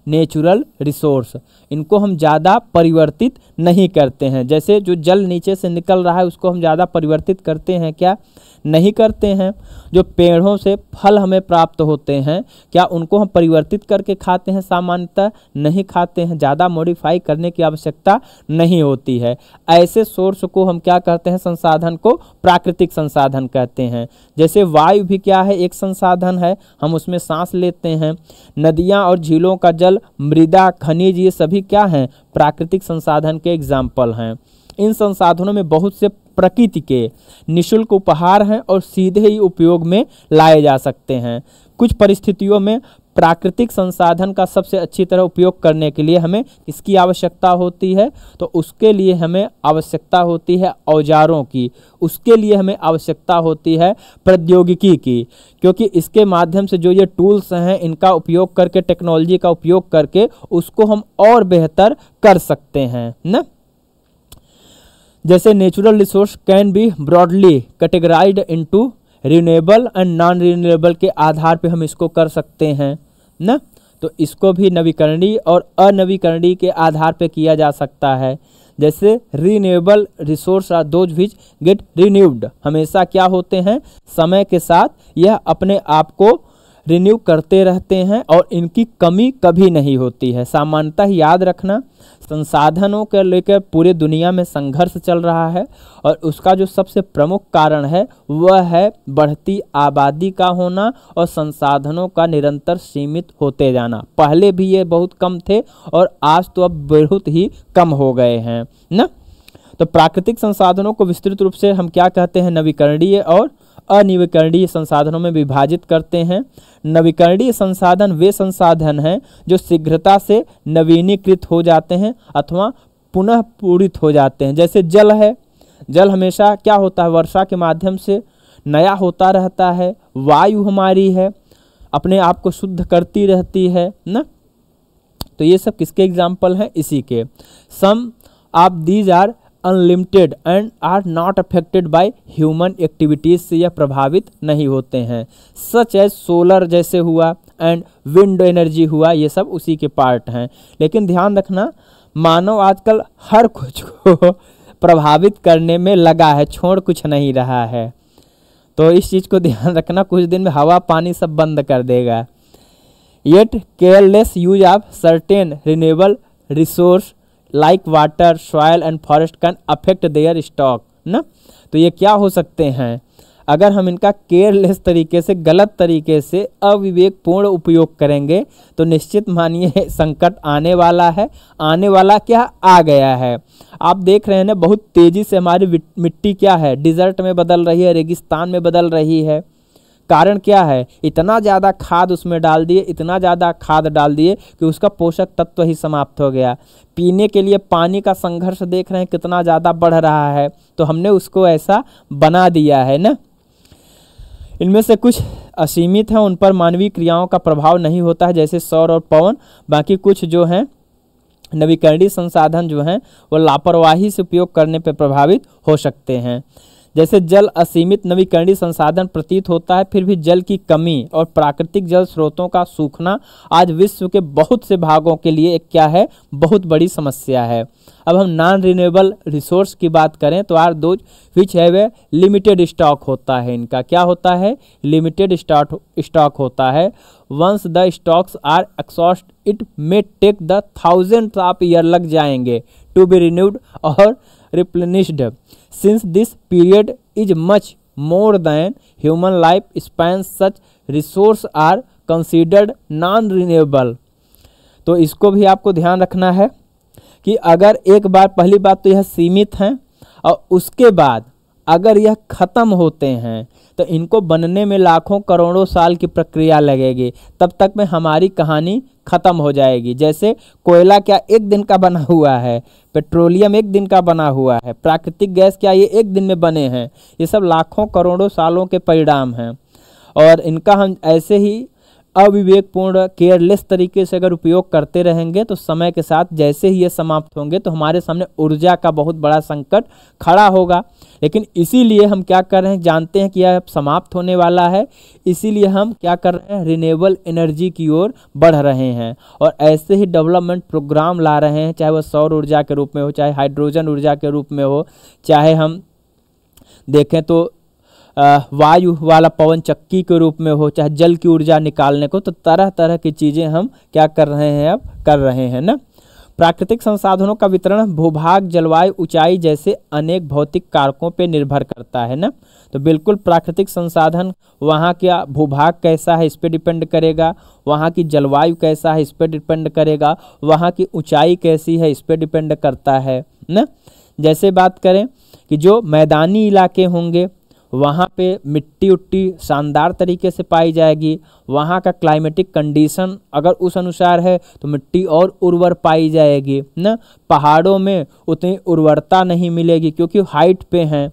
natural resource. इनको हम ज़्यादा परिवर्तित नहीं करते हैं। जैसे जो जल नीचे से निकल रहा है उसको हम ज़्यादा परिवर्तित करते हैं क्या? नहीं करते हैं। जो पेड़ों से फल हमें प्राप्त होते हैं क्या उनको हम परिवर्तित करके खाते हैं? सामान्यतः नहीं खाते हैं, ज़्यादा मॉडिफाई करने की आवश्यकता नहीं होती है। ऐसे सोर्स को हम क्या कहते हैं? संसाधन को प्राकृतिक संसाधन कहते हैं। जैसे वायु भी क्या है? एक संसाधन है, हम उसमें सांस लेते हैं। नदियाँ और झीलों का जल, मृदा, खनिज, ये सभी क्या हैं? प्राकृतिक संसाधन के एग्जाम्पल हैं। इन संसाधनों में बहुत से प्रकृति के निःशुल्क उपहार हैं और सीधे ही उपयोग में लाए जा सकते हैं। कुछ परिस्थितियों में प्राकृतिक संसाधन का सबसे अच्छी तरह उपयोग करने के लिए हमें इसकी आवश्यकता होती है, तो उसके लिए हमें आवश्यकता होती है औजारों की, उसके लिए हमें आवश्यकता होती है प्रौद्योगिकी की, क्योंकि इसके माध्यम से जो ये टूल्स हैं इनका उपयोग करके, टेक्नोलॉजी का उपयोग करके उसको हम और बेहतर कर सकते हैं ना। जैसे natural resource can be broadly categorised into renewable and non renewable के आधार पे हम इसको कर सकते हैं ना। तो इसको भी नवीकरणीय और अनवीकरणीय के आधार पे किया जा सकता है। जैसे renewable resource are those which get renewed, हमेशा क्या होते हैं? समय के साथ यह अपने आप को रिन्यू करते रहते हैं और इनकी कमी कभी नहीं होती है। सामान्यतः याद रखना, संसाधनों के लेकर पूरे दुनिया में संघर्ष चल रहा है और उसका जो सबसे प्रमुख कारण है वह है बढ़ती आबादी का होना और संसाधनों का निरंतर सीमित होते जाना। पहले भी ये बहुत कम थे और आज तो अब बहुत ही कम हो गए हैं ना। तो प्राकृतिक संसाधनों को विस्तृत रूप से हम क्या कहते हैं? नवीकरणीय और अनवीकरणीय संसाधनों में विभाजित करते हैं। नवीकरणीय संसाधन वे संसाधन हैं जो शीघ्रता से नवीनीकृत हो जाते हैं अथवा पुनः पूरित हो जाते हैं। जैसे जल है, जल हमेशा क्या होता है? वर्षा के माध्यम से नया होता रहता है। वायु हमारी है, अपने आप को शुद्ध करती रहती है ना। तो ये सब किसके एग्जाम्पल हैं? इसी के। Some of these are unlimited and are not affected by human activities से यह प्रभावित नहीं होते हैं। सच एज सोलर जैसे हुआ एंड विंड एनर्जी हुआ, ये सब उसी के पार्ट हैं। लेकिन ध्यान रखना, मानव आजकल हर कुछ को प्रभावित करने में लगा है, छोड़ कुछ नहीं रहा है। तो इस चीज़ को ध्यान रखना, कुछ दिन में हवा पानी सब बंद कर देगा। Yet careless use of certain renewable resource like water, soil and forest can affect there stock ना। तो ये क्या हो सकते हैं? अगर हम इनका केयरलेस तरीके से, गलत तरीके से, अविवेकपूर्ण उपयोग करेंगे तो निश्चित मानिए संकट आने वाला है। आने वाला क्या? आ गया है। आप देख रहे हैं ना, बहुत तेज़ी से हमारी मिट्टी क्या है? डिजर्ट में बदल रही है, रेगिस्तान में बदल रही है। कारण क्या है? इतना ज़्यादा खाद उसमें डाल दिए, इतना ज़्यादा खाद डाल दिए कि उसका पोषक तत्व ही समाप्त हो गया। पीने के लिए पानी का संघर्ष देख रहे हैं कितना ज़्यादा बढ़ रहा है, तो हमने उसको ऐसा बना दिया है ना। इनमें से कुछ असीमित हैं, उन पर मानवीय क्रियाओं का प्रभाव नहीं होता है, जैसे सौर और पवन। बाकी कुछ जो हैं नवीकरणीय संसाधन जो हैं वो लापरवाही से उपयोग करने पर प्रभावित हो सकते हैं। जैसे जल असीमित नवीकरणीय संसाधन प्रतीत होता है, फिर भी जल की कमी और प्राकृतिक जल स्रोतों का सूखना आज विश्व के बहुत से भागों के लिए एक क्या है? बहुत बड़ी समस्या है। अब हम नॉन रिन्यूएबल रिसोर्स की बात करें तो are those which have a limited stock होता है। इनका क्या होता है? लिमिटेड स्टॉक होता है। Once the stocks are exhaust it may take the thousands of year लग जाएंगे टू बी रिन्यूड और replenished. Since this period is much more than human life span, such resources are considered non-renewable. तो इसको भी आपको ध्यान रखना है कि अगर एक बार, पहली बात तो यह सीमित हैं और उसके बाद अगर यह ख़त्म होते हैं तो इनको बनने में लाखों करोड़ों साल की प्रक्रिया लगेगी, तब तक में हमारी कहानी ख़त्म हो जाएगी। जैसे कोयला क्या एक दिन का बना हुआ है, पेट्रोलियम एक दिन का बना हुआ है, प्राकृतिक गैस क्या ये एक दिन में बने हैं? ये सब लाखों करोड़ों सालों के परिणाम हैं और इनका हम ऐसे ही अविवेकपूर्ण केयरलेस तरीके से अगर उपयोग करते रहेंगे तो समय के साथ जैसे ही ये समाप्त होंगे तो हमारे सामने ऊर्जा का बहुत बड़ा संकट खड़ा होगा। लेकिन इसीलिए हम क्या कर रहे हैं, जानते हैं कि यह समाप्त होने वाला है, इसीलिए हम क्या कर रहे हैं, रिन्यूएबल एनर्जी की ओर बढ़ रहे हैं और ऐसे ही डेवलपमेंट प्रोग्राम ला रहे हैं, चाहे वह सौर ऊर्जा के रूप में हो, चाहे हाइड्रोजन ऊर्जा के रूप में हो, चाहे हम देखें तो वायु वाला पवन चक्की के रूप में हो, चाहे जल की ऊर्जा निकालने को, तो तरह तरह की चीज़ें हम क्या कर रहे हैं, अब कर रहे हैं ना। प्राकृतिक संसाधनों का वितरण भूभाग, जलवायु, ऊंचाई जैसे अनेक भौतिक कारकों पर निर्भर करता है ना। तो बिल्कुल प्राकृतिक संसाधन, वहाँ का भूभाग कैसा है इस पर डिपेंड करेगा, वहाँ की जलवायु कैसा है इस पर डिपेंड करेगा, वहाँ की ऊंचाई कैसी है इस पर डिपेंड करता है ना। जैसे बात करें कि जो मैदानी इलाके होंगे वहाँ पे मिट्टी उट्टी शानदार तरीके से पाई जाएगी, वहाँ का क्लाइमेटिक कंडीशन अगर उस अनुसार है तो मिट्टी और उर्वर पाई जाएगी ना। पहाड़ों में उतनी उर्वरता नहीं मिलेगी क्योंकि हाइट पे हैं,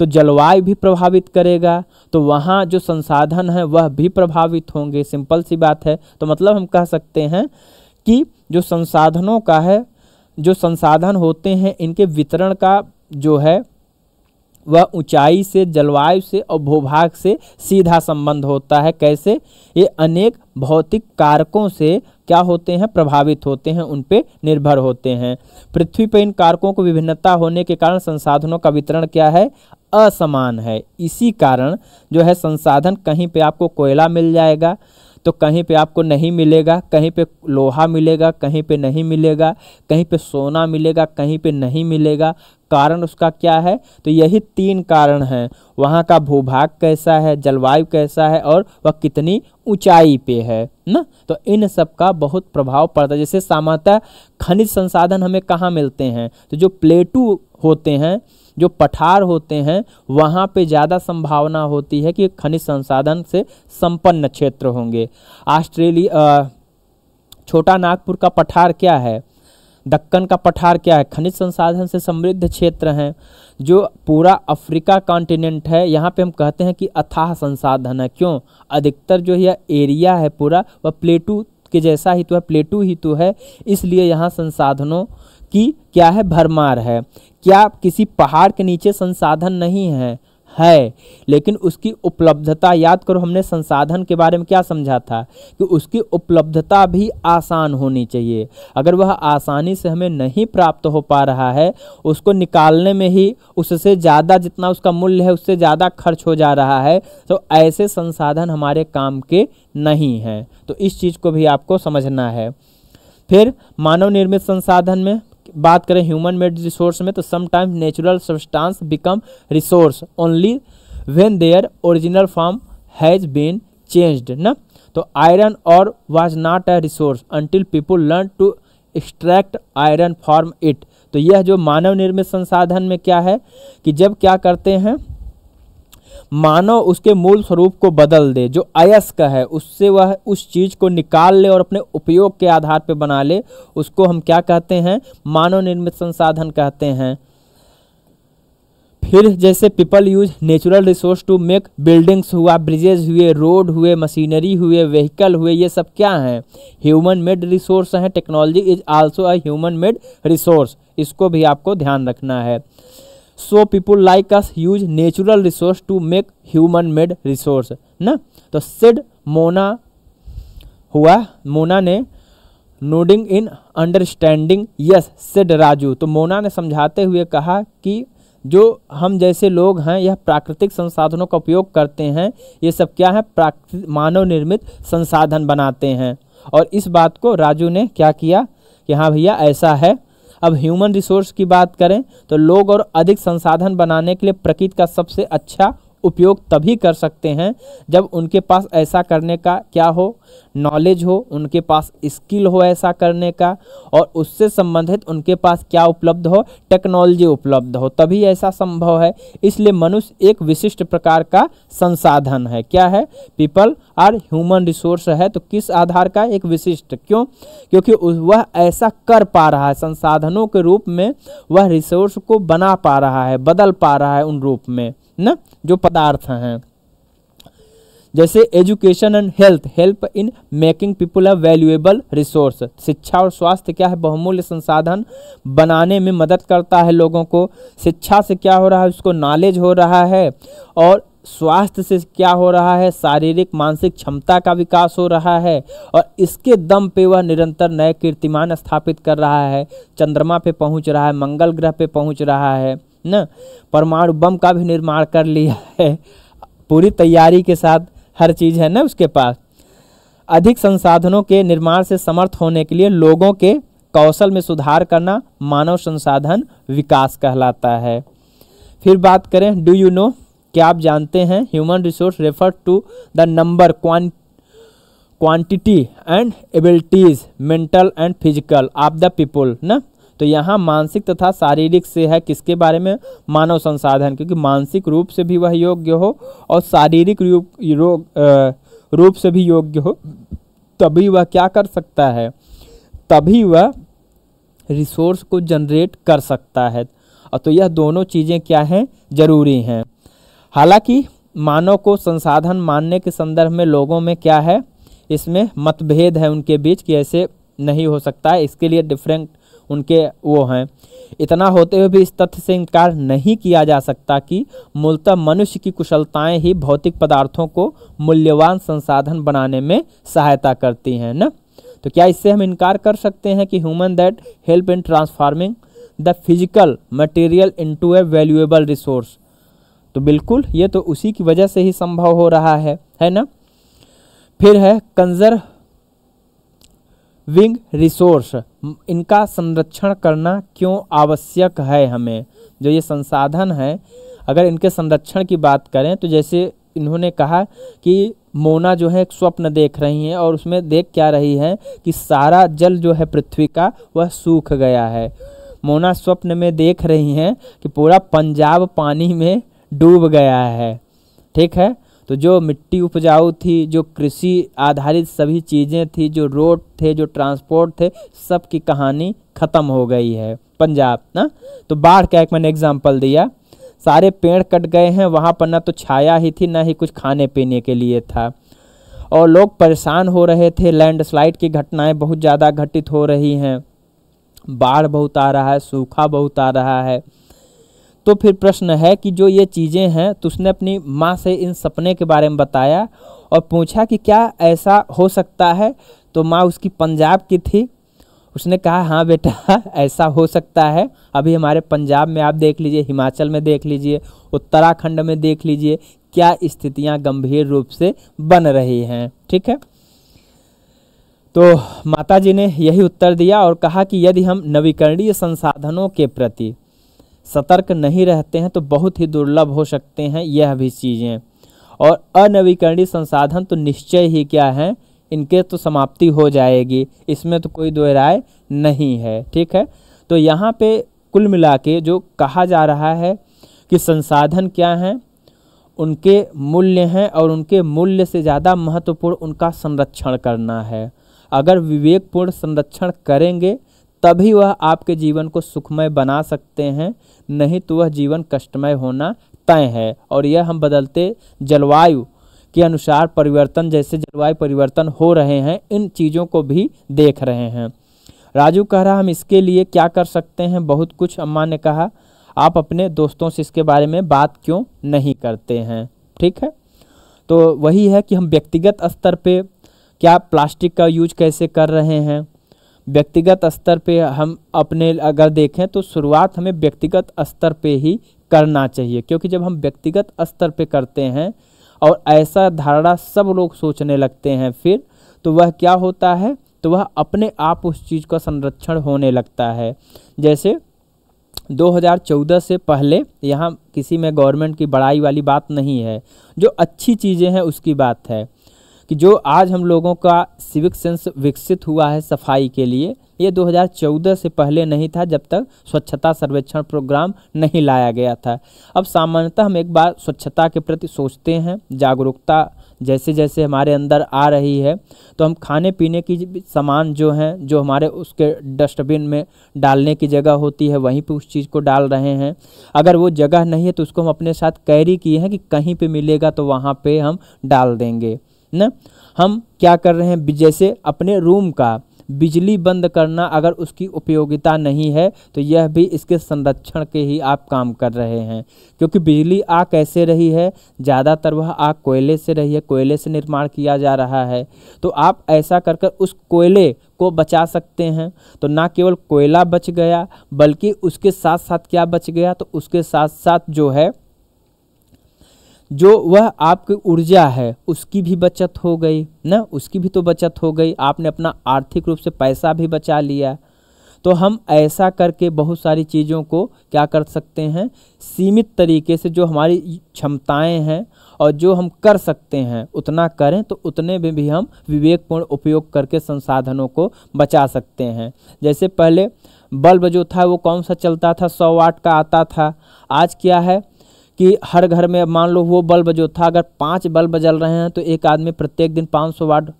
तो जलवायु भी प्रभावित करेगा, तो वहाँ जो संसाधन है वह भी प्रभावित होंगे। सिंपल सी बात है। तो मतलब हम कह सकते हैं कि जो संसाधनों का है, जो संसाधन होते हैं इनके वितरण का जो है वह ऊंचाई से, जलवायु से और भूभाग से सीधा संबंध होता है। कैसे? ये अनेक भौतिक कारकों से क्या होते हैं, प्रभावित होते हैं, उन पे निर्भर होते हैं। पृथ्वी पर इन कारकों को विभिन्नता होने के कारण संसाधनों का वितरण क्या है, असमान है। इसी कारण जो है संसाधन, कहीं पे आपको कोयला मिल जाएगा तो कहीं पे आपको नहीं मिलेगा, कहीं पे लोहा मिलेगा, कहीं पे नहीं मिलेगा, कहीं पे सोना मिलेगा, कहीं पे नहीं मिलेगा। कारण उसका क्या है? तो यही 3 कारण हैं। वहाँ का भूभाग कैसा है, जलवायु कैसा है और वह कितनी ऊंचाई पे है ना। तो इन सब का बहुत प्रभाव पड़ता है। जैसे सामान्यतः खनिज संसाधन हमें कहाँ मिलते हैं, तो जो प्लेटू होते हैं, जो पठार होते हैं, वहाँ पे ज़्यादा संभावना होती है कि खनिज संसाधन से संपन्न क्षेत्र होंगे। ऑस्ट्रेलिया, छोटा नागपुर का पठार क्या है, दक्कन का पठार क्या है, खनिज संसाधन से समृद्ध क्षेत्र हैं। जो पूरा अफ्रीका कॉन्टिनेंट है, यहाँ पे हम कहते हैं कि अथाह संसाधन है। क्यों? अधिकतर जो यह एरिया है पूरा वह प्लेटू के जैसा ही तो है, प्लेटू ही तो है, इसलिए यहाँ संसाधनों की क्या है, भरमार है। क्या किसी पहाड़ के नीचे संसाधन नहीं है? है, लेकिन उसकी उपलब्धता, याद करो हमने संसाधन के बारे में क्या समझा था कि उसकी उपलब्धता भी आसान होनी चाहिए। अगर वह आसानी से हमें नहीं प्राप्त हो पा रहा है, उसको निकालने में ही उससे ज़्यादा, जितना उसका मूल्य है उससे ज़्यादा खर्च हो जा रहा है, तो ऐसे संसाधन हमारे काम के नहीं हैं। तो इस चीज़ को भी आपको समझना है। फिर मानव निर्मित संसाधन में बात करें, ह्यूमन मेड रिसोर्स में, तो sometimes natural substance become resource only when their original form has been changed ना। तो iron ore was not a resource until people learn to extract iron from it. तो यह जो मानव निर्मित संसाधन में क्या है कि जब क्या करते हैं, मानव उसके मूल स्वरूप को बदल दे, जो अयस्क है उससे वह उस चीज को निकाल ले और अपने उपयोग के आधार पर बना ले, उसको हम क्या कहते हैं, मानव निर्मित संसाधन कहते हैं। फिर जैसे people use natural resource to make buildings हुआ, ब्रिजेज हुए, रोड हुए, मशीनरी हुए, व्हीकल हुए, ये सब क्या हैं, ह्यूमन मेड रिसोर्स हैं। Technology is also a human made resource, इसको भी आपको ध्यान रखना है। So people like us use natural resource to make human made resource ना। तो सिड मोना हुआ, मोना ने nodding in understanding yes said Raju. तो मोना ने समझाते हुए कहा कि जो हम जैसे लोग हैं यह प्राकृतिक संसाधनों का उपयोग करते हैं, ये सब क्या है, प्राकृतिक मानव निर्मित संसाधन बनाते हैं। और इस बात को राजू ने क्या किया कि हाँ भैया ऐसा है। अब ह्यूमन रिसोर्स की बात करें तो लोग और अधिक संसाधन बनाने के लिए प्रकृति का सबसे अच्छा उपयोग तभी कर सकते हैं जब उनके पास ऐसा करने का क्या हो, नॉलेज हो, उनके पास स्किल हो ऐसा करने का, और उससे संबंधित उनके पास क्या उपलब्ध हो, टेक्नोलॉजी उपलब्ध हो, तभी ऐसा संभव है। इसलिए मनुष्य एक विशिष्ट प्रकार का संसाधन है। क्या है? पीपल आर ह्यूमन रिसोर्स है। तो किस आधार का? एक विशिष्ट। क्यों? क्योंकि वह ऐसा कर पा रहा है, संसाधनों के रूप में वह रिसोर्स को बना पा रहा है, बदल पा रहा है उन रूप में ना, जो पदार्थ हैं। जैसे education and health help in making people a valuable resource, शिक्षा और स्वास्थ्य क्या है, बहुमूल्य संसाधन बनाने में मदद करता है लोगों को। शिक्षा से क्या हो रहा है, उसको नॉलेज हो रहा है, और स्वास्थ्य से क्या हो रहा है, शारीरिक मानसिक क्षमता का विकास हो रहा है, और इसके दम पे वह निरंतर नए कीर्तिमान स्थापित कर रहा है, चंद्रमा पे पहुंच रहा है, मंगल ग्रह पे पहुंच रहा है ना, परमाणु बम का भी निर्माण कर लिया है, पूरी तैयारी के साथ हर चीज़ है ना उसके पास। अधिक संसाधनों के निर्माण से समर्थ होने के लिए लोगों के कौशल में सुधार करना मानव संसाधन विकास कहलाता है। फिर बात करें, डू यू नो, क्या आप जानते हैं, human resource refer to the number, quantity and abilities mental and physical of the people ना। तो यहाँ मानसिक तथा शारीरिक से है किसके बारे में, मानव संसाधन, क्योंकि मानसिक रूप से भी वह योग्य हो और शारीरिक रूप से भी योग्य हो, तभी वह क्या कर सकता है, तभी वह रिसोर्स को जनरेट कर सकता है। और तो यह दोनों चीज़ें क्या हैं, जरूरी हैं। हालांकि मानव को संसाधन मानने के संदर्भ में लोगों में क्या है, इसमें मतभेद है उनके बीच कि ऐसे नहीं हो सकता है, इसके लिए डिफरेंट उनके वो हैं। इतना होते हुए भी इस तथ्य से इनकार नहीं किया जा सकता कि मूलतः मनुष्य की कुशलताएं ही भौतिक पदार्थों को मूल्यवान संसाधन बनाने में सहायता करती हैं ना। तो क्या इससे हम इनकार कर सकते हैं कि human that help in transforming the physical material into A valuable resource. तो बिल्कुल ये तो उसी की वजह से ही संभव हो रहा है ना। फिर है कंजर्विंग रिसोर्स, इनका संरक्षण करना क्यों आवश्यक है हमें। जो ये संसाधन है, अगर इनके संरक्षण की बात करें तो जैसे इन्होंने कहा कि मोना जो है एक स्वप्न देख रही हैं और उसमें देख क्या रही है कि सारा जल जो है पृथ्वी का वह सूख गया है। मोना स्वप्न में देख रही हैं कि पूरा पंजाब पानी में डूब गया है, ठीक है। तो जो मिट्टी उपजाऊ थी, जो कृषि आधारित सभी चीज़ें थी, जो रोड थे, जो ट्रांसपोर्ट थे, सब की कहानी ख़त्म हो गई है पंजाब ना। तो बाढ़ का एक मैंने एग्जांपल दिया, सारे पेड़ कट गए हैं, वहाँ पर ना तो छाया ही थी ना ही कुछ खाने पीने के लिए था, और लोग परेशान हो रहे थे। लैंडस्लाइड की घटनाएं बहुत ज़्यादा घटित हो रही हैं, बाढ़ बहुत आ रहा है, सूखा बहुत आ रहा है। तो फिर प्रश्न है कि जो ये चीज़ें हैं, तो उसने अपनी माँ से इन सपने के बारे में बताया और पूछा कि क्या ऐसा हो सकता है। तो माँ उसकी पंजाब की थी, उसने कहा हाँ बेटा ऐसा हो सकता है। अभी हमारे पंजाब में आप देख लीजिए, हिमाचल में देख लीजिए, उत्तराखंड में देख लीजिए, क्या स्थितियाँ गंभीर रूप से बन रही हैं, ठीक है। तो माता जी ने यही उत्तर दिया और कहा कि यदि हम नवीकरणीय संसाधनों के प्रति सतर्क नहीं रहते हैं तो बहुत ही दुर्लभ हो सकते हैं यह भी चीज़ें, और अनवीकरणीय संसाधन तो निश्चय ही क्या है, इनके तो समाप्ति हो जाएगी, इसमें तो कोई दो राय नहीं है, ठीक है। तो यहाँ पे कुल मिला के जो कहा जा रहा है कि संसाधन क्या हैं, उनके मूल्य हैं, और उनके मूल्य से ज़्यादा महत्वपूर्ण उनका संरक्षण करना है। अगर विवेकपूर्ण संरक्षण करेंगे तभी वह आपके जीवन को सुखमय बना सकते हैं, नहीं तो वह जीवन कष्टमय होना तय है। और यह हम बदलते जलवायु के अनुसार परिवर्तन, जैसे जलवायु परिवर्तन हो रहे हैं, इन चीज़ों को भी देख रहे हैं। राजू कह रहा हम इसके लिए क्या कर सकते हैं, बहुत कुछ। अम्मा ने कहा आप अपने दोस्तों से इसके बारे में बात क्यों नहीं करते हैं, ठीक है। तो वही है कि हम व्यक्तिगत स्तर पे क्या प्लास्टिक का यूज कैसे कर रहे हैं। व्यक्तिगत स्तर पे हम अपने अगर देखें तो शुरुआत हमें व्यक्तिगत स्तर पे ही करना चाहिए, क्योंकि जब हम व्यक्तिगत स्तर पे करते हैं और ऐसा धारणा सब लोग सोचने लगते हैं फिर तो वह क्या होता है, तो वह अपने आप उस चीज़ का संरक्षण होने लगता है। जैसे 2014 से पहले, यहाँ किसी में गवर्नमेंट की बड़ाई वाली बात नहीं है, जो अच्छी चीज़ें हैं उसकी बात है कि जो आज हम लोगों का सिविक सेंस विकसित हुआ है सफाई के लिए, ये 2014 से पहले नहीं था, जब तक स्वच्छता सर्वेक्षण प्रोग्राम नहीं लाया गया था। अब सामान्यतः हम एक बार स्वच्छता के प्रति सोचते हैं, जागरूकता जैसे जैसे हमारे अंदर आ रही है, तो हम खाने पीने की सामान जो हैं, जो हमारे उसके डस्टबिन में डालने की जगह होती है, वहीं पे उस चीज़ को डाल रहे हैं। अगर वो जगह नहीं है तो उसको हम अपने साथ कैरी किए हैं कि कहीं पे मिलेगा तो वहाँ पे हम डाल देंगे ना। हम क्या कर रहे हैं, जैसे अपने रूम का बिजली बंद करना, अगर उसकी उपयोगिता नहीं है तो यह भी इसके संरक्षण के ही आप काम कर रहे हैं। क्योंकि बिजली आ कैसे रही है, ज़्यादातर वह आग कोयले से रही है, कोयले से निर्माण किया जा रहा है। तो आप ऐसा कर कर उस कोयले को बचा सकते हैं। तो ना केवल कोयला बच गया, बल्कि उसके साथ साथ क्या बच गया, तो उसके साथ साथ जो है, जो वह आपकी ऊर्जा है उसकी भी बचत हो गई ना, उसकी भी तो बचत हो गई। आपने अपना आर्थिक रूप से पैसा भी बचा लिया। तो हम ऐसा करके बहुत सारी चीज़ों को क्या कर सकते हैं, सीमित तरीके से जो हमारी क्षमताएं हैं और जो हम कर सकते हैं उतना करें, तो उतने में भी हम विवेकपूर्ण उपयोग करके संसाधनों को बचा सकते हैं। जैसे पहले बल्ब जो था वो कौन सा चलता था, 100 वाट का आता था। आज क्या है कि हर घर में मान लो वो बल्ब जो था, अगर 5 बल्ब जल रहे हैं तो एक आदमी प्रत्येक दिन 500 वाट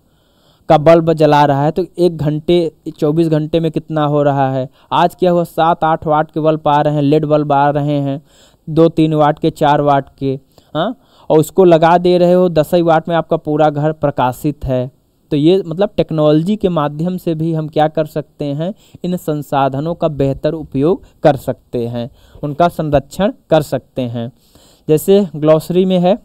का बल्ब जला रहा है, तो 1 घंटे 24 घंटे में कितना हो रहा है। आज क्या हुआ, 7-8 वाट के बल्ब आ रहे हैं, लेड बल्ब आ रहे हैं, 2-3 वाट के, 4 वाट के, हाँ, और उसको लगा दे रहे हो, 10 ही वाट में आपका पूरा घर प्रकाशित है। तो ये मतलब टेक्नोलॉजी के माध्यम से भी हम क्या कर सकते हैं, इन संसाधनों का बेहतर उपयोग कर सकते हैं, उनका संरक्षण कर सकते हैं। जैसे ग्लॉसरी में है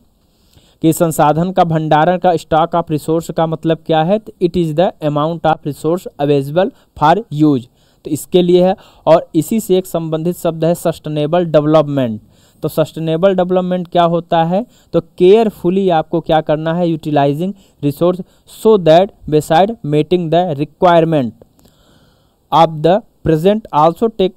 कि संसाधन का भंडारण का, स्टॉक ऑफ रिसोर्स का मतलब क्या है, तो it is the amount of resource available for use. तो इसके लिए है, और इसी से एक संबंधित शब्द है सस्टेनेबल डेवलपमेंट। तो सस्टेनेबल डेवलपमेंट क्या होता है, तो केयरफुली आपको क्या करना है, utilising resource so that beside meeting the requirement of the present also take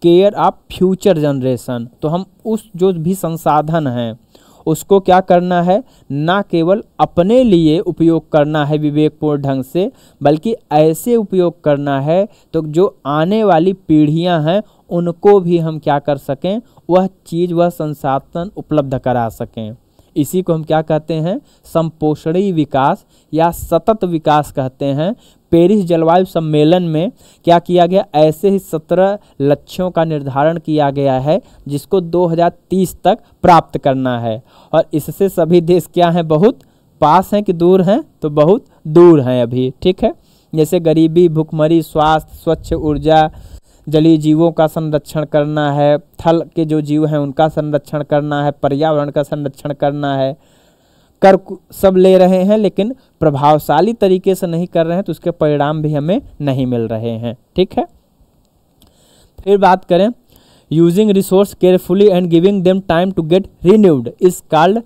care of future generation. तो हम उस जो भी संसाधन हैं उसको क्या करना है, ना केवल अपने लिए उपयोग करना है विवेकपूर्ण ढंग से, बल्कि ऐसे उपयोग करना है तो जो आने वाली पीढ़ियां हैं उनको भी हम क्या कर सकें, वह चीज़, वह संसाधन उपलब्ध करा सकें। इसी को हम क्या कहते हैं, संपोषणी विकास या सतत विकास कहते हैं। पेरिस जलवायु सम्मेलन में क्या किया गया, ऐसे ही 17 लक्ष्यों का निर्धारण किया गया है जिसको 2030 तक प्राप्त करना है। और इससे सभी देश क्या हैं, बहुत पास हैं कि दूर हैं, तो बहुत दूर हैं अभी, ठीक है। जैसे गरीबी, भुखमरी, स्वास्थ्य, स्वच्छ ऊर्जा, जलीय जीवों का संरक्षण करना है, थल के जो जीव हैं उनका संरक्षण करना है, पर्यावरण का संरक्षण करना है। कर सब ले रहे हैं लेकिन प्रभावशाली तरीके से नहीं कर रहे हैं, तो उसके परिणाम भी हमें नहीं मिल रहे हैं, ठीक है। फिर बात करें using resource carefully and giving them time to get renewed is called,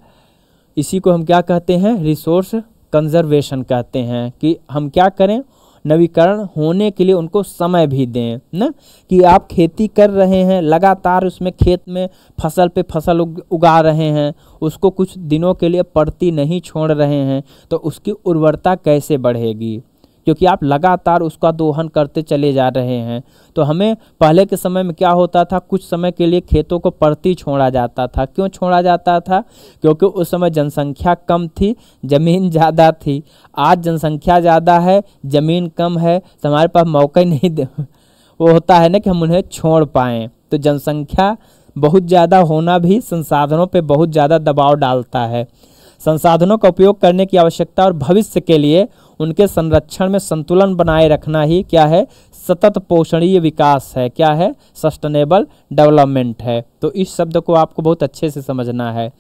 इसी को हम क्या कहते हैं, रिसोर्स कंजर्वेशन कहते हैं। कि हम क्या करें, नवीकरण होने के लिए उनको समय भी दें ना। कि आप खेती कर रहे हैं, लगातार उसमें खेत में फसल पे फसल उगा रहे हैं, उसको कुछ दिनों के लिए पड़ती नहीं छोड़ रहे हैं, तो उसकी उर्वरता कैसे बढ़ेगी, क्योंकि आप लगातार उसका दोहन करते चले जा रहे हैं। तो हमें पहले के समय में क्या होता था, कुछ समय के लिए खेतों को पड़ती छोड़ा जाता था। क्यों छोड़ा जाता था, क्योंकि उस समय जनसंख्या कम थी, ज़मीन ज़्यादा थी। आज जनसंख्या ज़्यादा है, ज़मीन कम है, तो हमारे पास मौका ही नहीं दे वो होता है ना कि हम उन्हें छोड़ पाएँ। तो जनसंख्या बहुत ज़्यादा होना भी संसाधनों पर बहुत ज़्यादा दबाव डालता है। संसाधनों का उपयोग करने की आवश्यकता और भविष्य के लिए उनके संरक्षण में संतुलन बनाए रखना ही क्या है, सतत पोषणीय विकास है। क्या है, सस्टेनेबल डेवलपमेंट है। तो इस शब्द को आपको बहुत अच्छे से समझना है।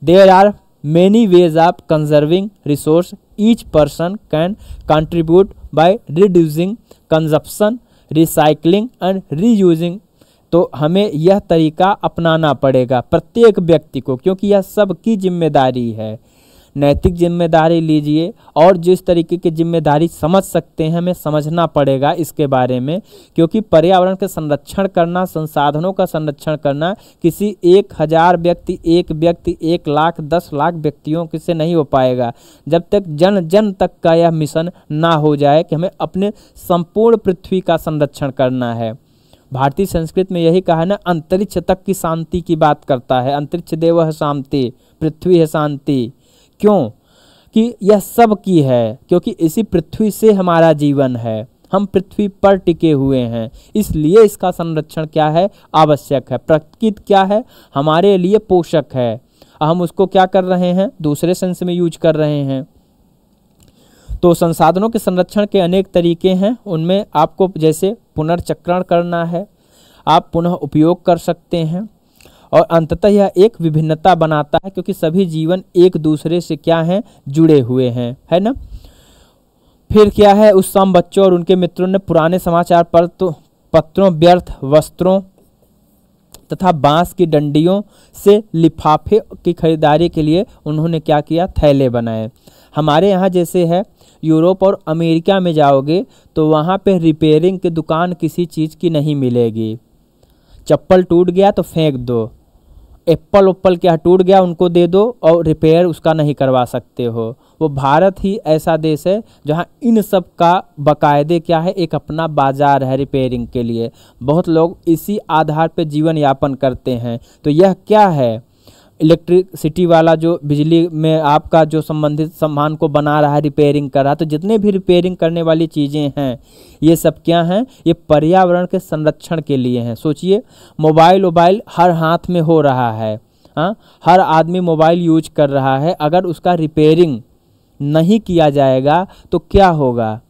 There are many ways of conserving resource, each person can contribute by reducing consumption, recycling and reusing. तो हमें यह तरीका अपनाना पड़ेगा प्रत्येक व्यक्ति को, क्योंकि यह सबकी जिम्मेदारी है। नैतिक जिम्मेदारी लीजिए, और जिस तरीके की जिम्मेदारी समझ सकते हैं हमें समझना पड़ेगा इसके बारे में। क्योंकि पर्यावरण का संरक्षण करना, संसाधनों का संरक्षण करना किसी 1000 व्यक्ति, एक व्यक्ति, 1 लाख, 10 लाख व्यक्तियों से नहीं हो पाएगा, जब तक जन जन तक का यह मिशन ना हो जाए कि हमें अपने संपूर्ण पृथ्वी का संरक्षण करना है। भारतीय संस्कृत में यही कहा है ना, अंतरिक्ष तक की शांति की बात करता है। अंतरिक्ष देव है शांति, पृथ्वी है शांति। क्यों? कि यह सब की है, क्योंकि इसी पृथ्वी से हमारा जीवन है, हम पृथ्वी पर टिके हुए हैं, इसलिए इसका संरक्षण क्या है, आवश्यक है। प्रकृति क्या है, हमारे लिए पोषक है, हम उसको क्या कर रहे हैं, दूसरे सेंस में यूज कर रहे हैं। तो संसाधनों के संरक्षण के अनेक तरीके हैं, उनमें आपको जैसे पुनर्चक्रण करना है, आप पुनः उपयोग कर सकते हैं, और अंततः यह एक विभिन्नता बनाता है, क्योंकि सभी जीवन एक दूसरे से क्या हैं, जुड़े हुए हैं, है ना। फिर क्या है, उस शाम बच्चों और उनके मित्रों ने पुराने समाचार पत्रों, व्यर्थ वस्त्रों तथा बांस की डंडियों से लिफाफे की खरीदारी के लिए उन्होंने क्या किया, थैले बनाए। हमारे यहाँ जैसे है, यूरोप और अमेरिका में जाओगे तो वहाँ पे रिपेयरिंग की दुकान किसी चीज़ की नहीं मिलेगी। चप्पल टूट गया तो फेंक दो, एप्पल क्या टूट गया उनको दे दो, और रिपेयर उसका नहीं करवा सकते हो। वो भारत ही ऐसा देश है जहाँ इन सब का बाकायदे क्या है, एक अपना बाजार है रिपेयरिंग के लिए। बहुत लोग इसी आधार पर जीवन यापन करते हैं। तो यह क्या है, इलेक्ट्रिसिटी वाला जो बिजली में आपका जो संबंधित सामान को बना रहा है, रिपेयरिंग कर रहा है, तो जितने भी रिपेयरिंग करने वाली चीज़ें हैं ये सब क्या हैं, ये पर्यावरण के संरक्षण के लिए हैं। सोचिए, मोबाइल हर हाथ में हो रहा है, हाँ, हर आदमी मोबाइल यूज कर रहा है, अगर उसका रिपेयरिंग नहीं किया जाएगा तो क्या होगा,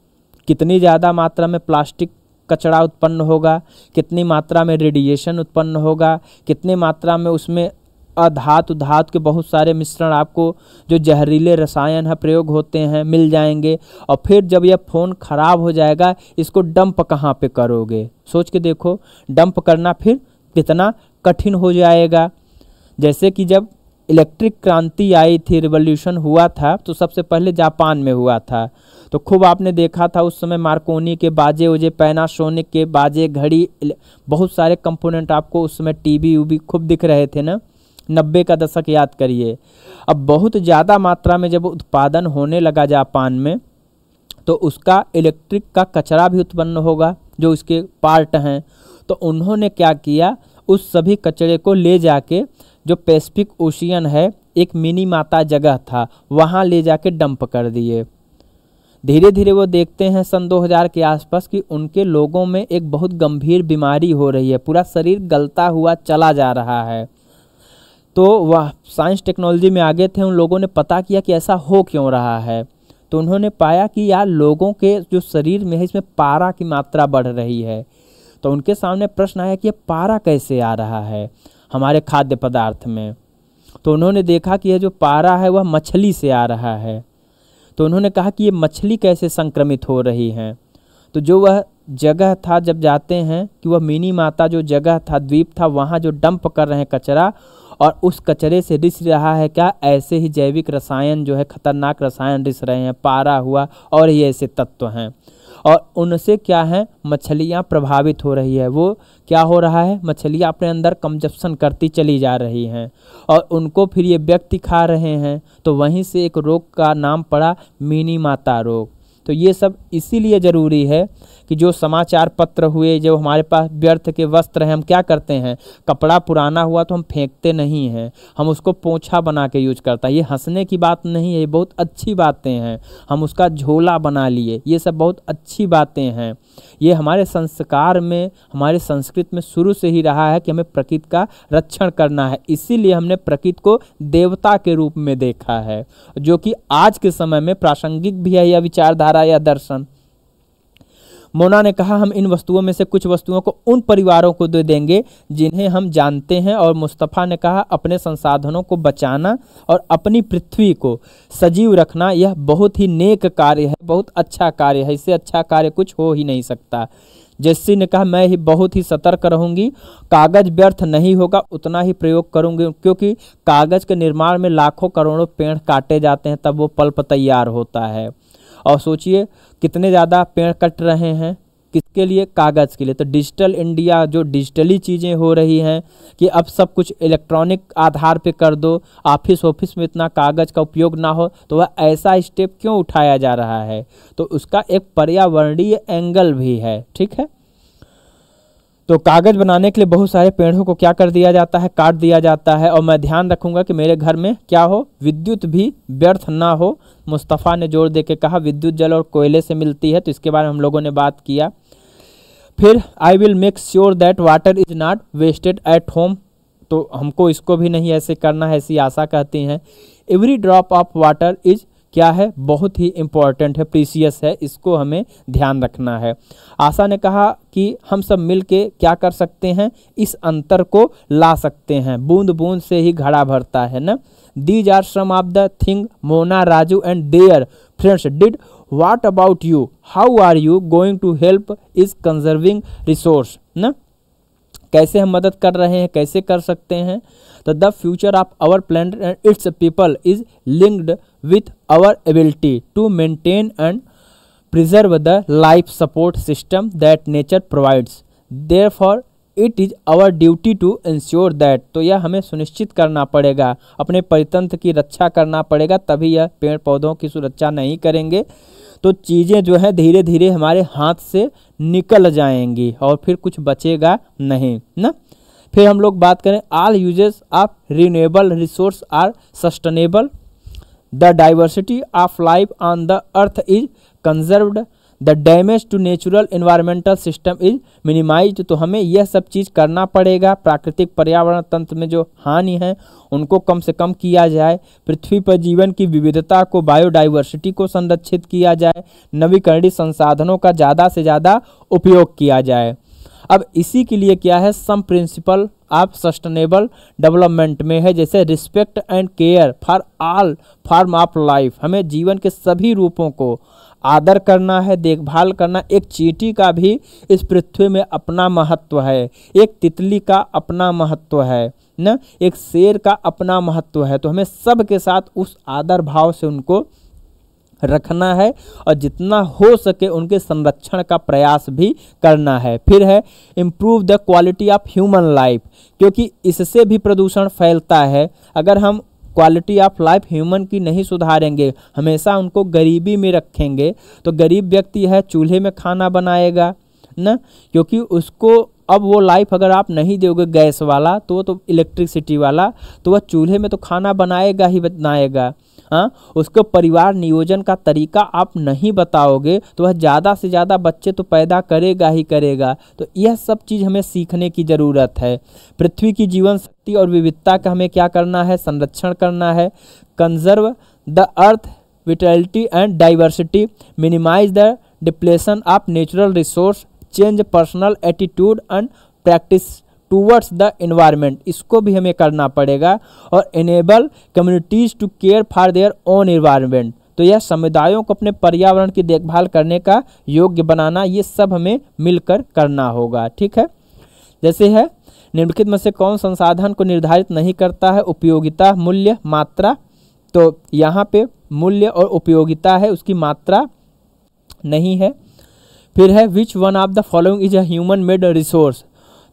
कितनी ज़्यादा मात्रा में प्लास्टिक कचरा उत्पन्न होगा, कितनी मात्रा में रेडिएशन उत्पन्न होगा, कितनी मात्रा में उसमें अधातु धातु के बहुत सारे मिश्रण, आपको जो जहरीले रसायन है प्रयोग होते हैं, मिल जाएंगे। और फिर जब यह फ़ोन ख़राब हो जाएगा, इसको डंप कहाँ पे करोगे, सोच के देखो, डंप करना फिर कितना कठिन हो जाएगा। जैसे कि जब इलेक्ट्रिक क्रांति आई थी, रिवॉल्यूशन हुआ था, तो सबसे पहले जापान में हुआ था। तो खूब आपने देखा था उस समय मार्कोनी के बाजे उजे, पैनासोनिक के बाजे, घड़ी, बहुत सारे कंपोनेंट आपको उस समय टीवी उवी खूब दिख रहे थे ना। 90 का दशक याद करिए। अब बहुत ज़्यादा मात्रा में जब उत्पादन होने लगा जापान में, तो उसका इलेक्ट्रिक का कचरा भी उत्पन्न होगा, जो इसके पार्ट हैं। तो उन्होंने क्या किया, उस सभी कचरे को ले जाके जो पैसिफिक ओशियन है, एक मिनी माता जगह था, वहाँ ले जाके डंप कर दिए। धीरे धीरे वो देखते हैं सन 2000 के आसपास कि उनके लोगों में एक बहुत गंभीर बीमारी हो रही है, पूरा शरीर गलता हुआ चला जा रहा है। तो वह साइंस टेक्नोलॉजी में आगे थे, उन लोगों ने पता किया कि ऐसा हो क्यों रहा है। तो उन्होंने पाया कि यार लोगों के जो शरीर में है, इसमें पारा की मात्रा बढ़ रही है। तो उनके सामने प्रश्न आया कि ये पारा कैसे आ रहा है हमारे खाद्य पदार्थ में। तो उन्होंने देखा कि यह जो पारा है वह मछली से आ रहा है। तो उन्होंने कहा कि ये मछली कैसे संक्रमित हो रही हैं। तो जो वह जगह था, जब जाते हैं कि वह मिनी माता जो जगह था, द्वीप था, वहाँ जो डंप कर रहे हैं कचरा, और उस कचरे से रिस रहा है क्या, ऐसे ही जैविक रसायन जो है, खतरनाक रसायन रिस रहे हैं, पारा हुआ और ये ऐसे तत्व हैं। और उनसे क्या है, मछलियाँ प्रभावित हो रही है। वो क्या हो रहा है, मछलियाँ अपने अंदर कंजप्शन करती चली जा रही हैं, और उनको फिर ये व्यक्ति खा रहे हैं। तो वहीं से एक रोग का नाम पड़ा मिनी माता रोग। तो ये सब इसीलिए ज़रूरी है कि जो समाचार पत्र हुए, जो हमारे पास व्यर्थ के वस्त्र हैं, हम क्या करते हैं, कपड़ा पुराना हुआ तो हम फेंकते नहीं हैं, हम उसको पोंछा बना के यूज करता है। ये हंसने की बात नहीं है, ये बहुत अच्छी बातें हैं। हम उसका झोला बना लिए, ये सब बहुत अच्छी बातें हैं। ये हमारे संस्कार में, हमारे संस्कृति में शुरू से ही रहा है कि हमें प्रकृति का रक्षण करना है। इसीलिए हमने प्रकृति को देवता के रूप में देखा है, जो कि आज के समय में प्रासंगिक भी है, यह विचारधारा या दर्शन। मोना ने कहा, हम इन वस्तुओं में से कुछ वस्तुओं को उन परिवारों को दे देंगे जिन्हें हम जानते हैं। और मुस्तफ़ा ने कहा, अपने संसाधनों को बचाना और अपनी पृथ्वी को सजीव रखना यह बहुत ही नेक कार्य है, बहुत अच्छा कार्य है, इससे अच्छा कार्य कुछ हो ही नहीं सकता। जैसी ने कहा, मैं ही बहुत ही सतर्क रहूंगी, कागज व्यर्थ नहीं होगा, उतना ही प्रयोग करूंगी, क्योंकि कागज के निर्माण में लाखों करोड़ों पेड़ काटे जाते हैं, तब वो पल्प तैयार होता है। और सोचिए कितने ज़्यादा पेड़ कट रहे हैं, किसके लिए, कागज़ के लिए। तो डिजिटल इंडिया, जो डिजिटली चीज़ें हो रही हैं कि अब सब कुछ इलेक्ट्रॉनिक आधार पे कर दो, ऑफिस में इतना कागज़ का उपयोग ना हो, तो वह ऐसा स्टेप क्यों उठाया जा रहा है। तो उसका एक पर्यावरणीय एंगल भी है, ठीक है। तो कागज़ बनाने के लिए बहुत सारे पेड़ों को क्या कर दिया जाता है, काट दिया जाता है। और मैं ध्यान रखूंगा कि मेरे घर में क्या हो, विद्युत भी व्यर्थ ना हो। मुस्तफ़ा ने जोर दे के कहा विद्युत जल और कोयले से मिलती है, तो इसके बारे में हम लोगों ने बात किया। फिर I will make sure that water is not wasted at home, तो हमको इसको भी नहीं ऐसे करना है, ऐसी आशा कहती हैं। Every drop of water is क्या है, बहुत ही इम्पॉर्टेंट है, प्रीसियस है, इसको हमें ध्यान रखना है। आशा ने कहा कि हम सब मिल के क्या कर सकते हैं, इस अंतर को ला सकते हैं, बूंद बूंद से ही घड़ा भरता है ना। These are some of the thing Mona, Raju and their friends did. What about you, how are you going to help is conserving resource ना, कैसे हम मदद कर रहे हैं, कैसे कर सकते हैं। तो the future of our planet and its people is linked with our ability to maintain and preserve the life support system that nature provides, therefore it is our duty to ensure that. तो यह हमें सुनिश्चित करना पड़ेगा, अपने परितंत्र की रक्षा करना पड़ेगा, तभी यह पेड़ पौधों की सुरक्षा नहीं करेंगे तो चीज़ें जो है धीरे धीरे हमारे हाथ से निकल जाएंगी और फिर कुछ बचेगा नहीं ना। फिर हम लोग बात करें all uses of renewable resource are sustainable, the diversity of life on the earth is conserved, the damage to natural environmental system is minimised. तो हमें यह सब चीज़ करना पड़ेगा, प्राकृतिक पर्यावरण तंत्र में जो हानि है उनको कम से कम किया जाए, पृथ्वी पर जीवन की विविधता को, बायोडाइवर्सिटी को संरक्षित किया जाए, नवीकरणीय संसाधनों का ज़्यादा से ज़्यादा उपयोग किया जाए। अब इसी के लिए क्या है, सम प्रिंसिपल ऑफ सस्टेनेबल डेवलपमेंट में है, जैसे respect and care for all form of life, हमें जीवन के सभी रूपों को आदर करना है, देखभाल करना। एक चींटी का भी इस पृथ्वी में अपना महत्व है, एक तितली का अपना महत्व है ना, एक शेर का अपना महत्व है। तो हमें सब के साथ उस आदर भाव से उनको रखना है और जितना हो सके उनके संरक्षण का प्रयास भी करना है। फिर है improve the quality of human life, क्योंकि इससे भी प्रदूषण फैलता है। अगर हम क्वालिटी ऑफ लाइफ ह्यूमन की नहीं सुधारेंगे, हमेशा उनको गरीबी में रखेंगे, तो गरीब व्यक्ति है चूल्हे में खाना बनाएगा ना, क्योंकि उसको अब वो लाइफ अगर आप नहीं दोगे गैस वाला तो इलेक्ट्रिसिटी वाला, तो वह चूल्हे में तो खाना बनाएगा ही बनाएगा। हाँ, उसको परिवार नियोजन का तरीका आप नहीं बताओगे तो वह ज़्यादा से ज़्यादा बच्चे तो पैदा करेगा ही करेगा। तो यह सब चीज़ हमें सीखने की ज़रूरत है। पृथ्वी की जीवन शक्ति और विविधता का हमें क्या करना है, संरक्षण करना है। Conserve the earth vitality and diversity, minimise the depletion of natural resource, change personal attitude and practice towards the environment, इसको भी हमें करना पड़ेगा। और enable communities to care for their own environment, तो यह समुदायों को अपने पर्यावरण की देखभाल करने का योग्य बनाना, ये सब हमें मिलकर करना होगा। ठीक है, जैसे है निम्नलिखित में से कौन संसाधन को निर्धारित नहीं करता है, उपयोगिता, मूल्य, मात्रा। तो यहाँ पे मूल्य और उपयोगिता है, उसकी मात्रा नहीं है। फिर है which one of the following is a human made resource,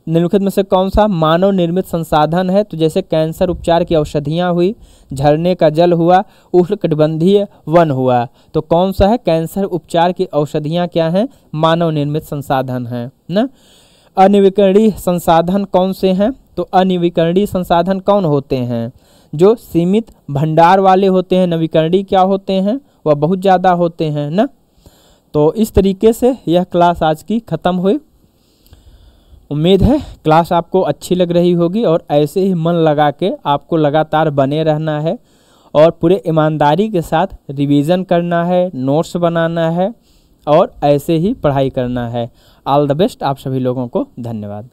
निम्नलिखित में से कौन सा मानव निर्मित संसाधन है। तो जैसे कैंसर उपचार की औषधियाँ हुई, झरने का जल हुआ, उष्णकटिबंधीय वन हुआ, तो कौन सा है, कैंसर उपचार की औषधियाँ क्या हैं, मानव निर्मित संसाधन हैं ना। अनवीकरणीय संसाधन कौन से हैं, तो अनवीकरणीय संसाधन कौन होते हैं, जो सीमित भंडार वाले होते हैं। नवीकरणीय क्या होते हैं, वह बहुत ज़्यादा होते हैं ना। तो इस तरीके से यह क्लास आज की ख़त्म हुई। उम्मीद है क्लास आपको अच्छी लग रही होगी और ऐसे ही मन लगा के आपको लगातार बने रहना है और पूरे ईमानदारी के साथ रिवीजन करना है, नोट्स बनाना है और ऐसे ही पढ़ाई करना है। ऑल द बेस्ट आप सभी लोगों को, धन्यवाद।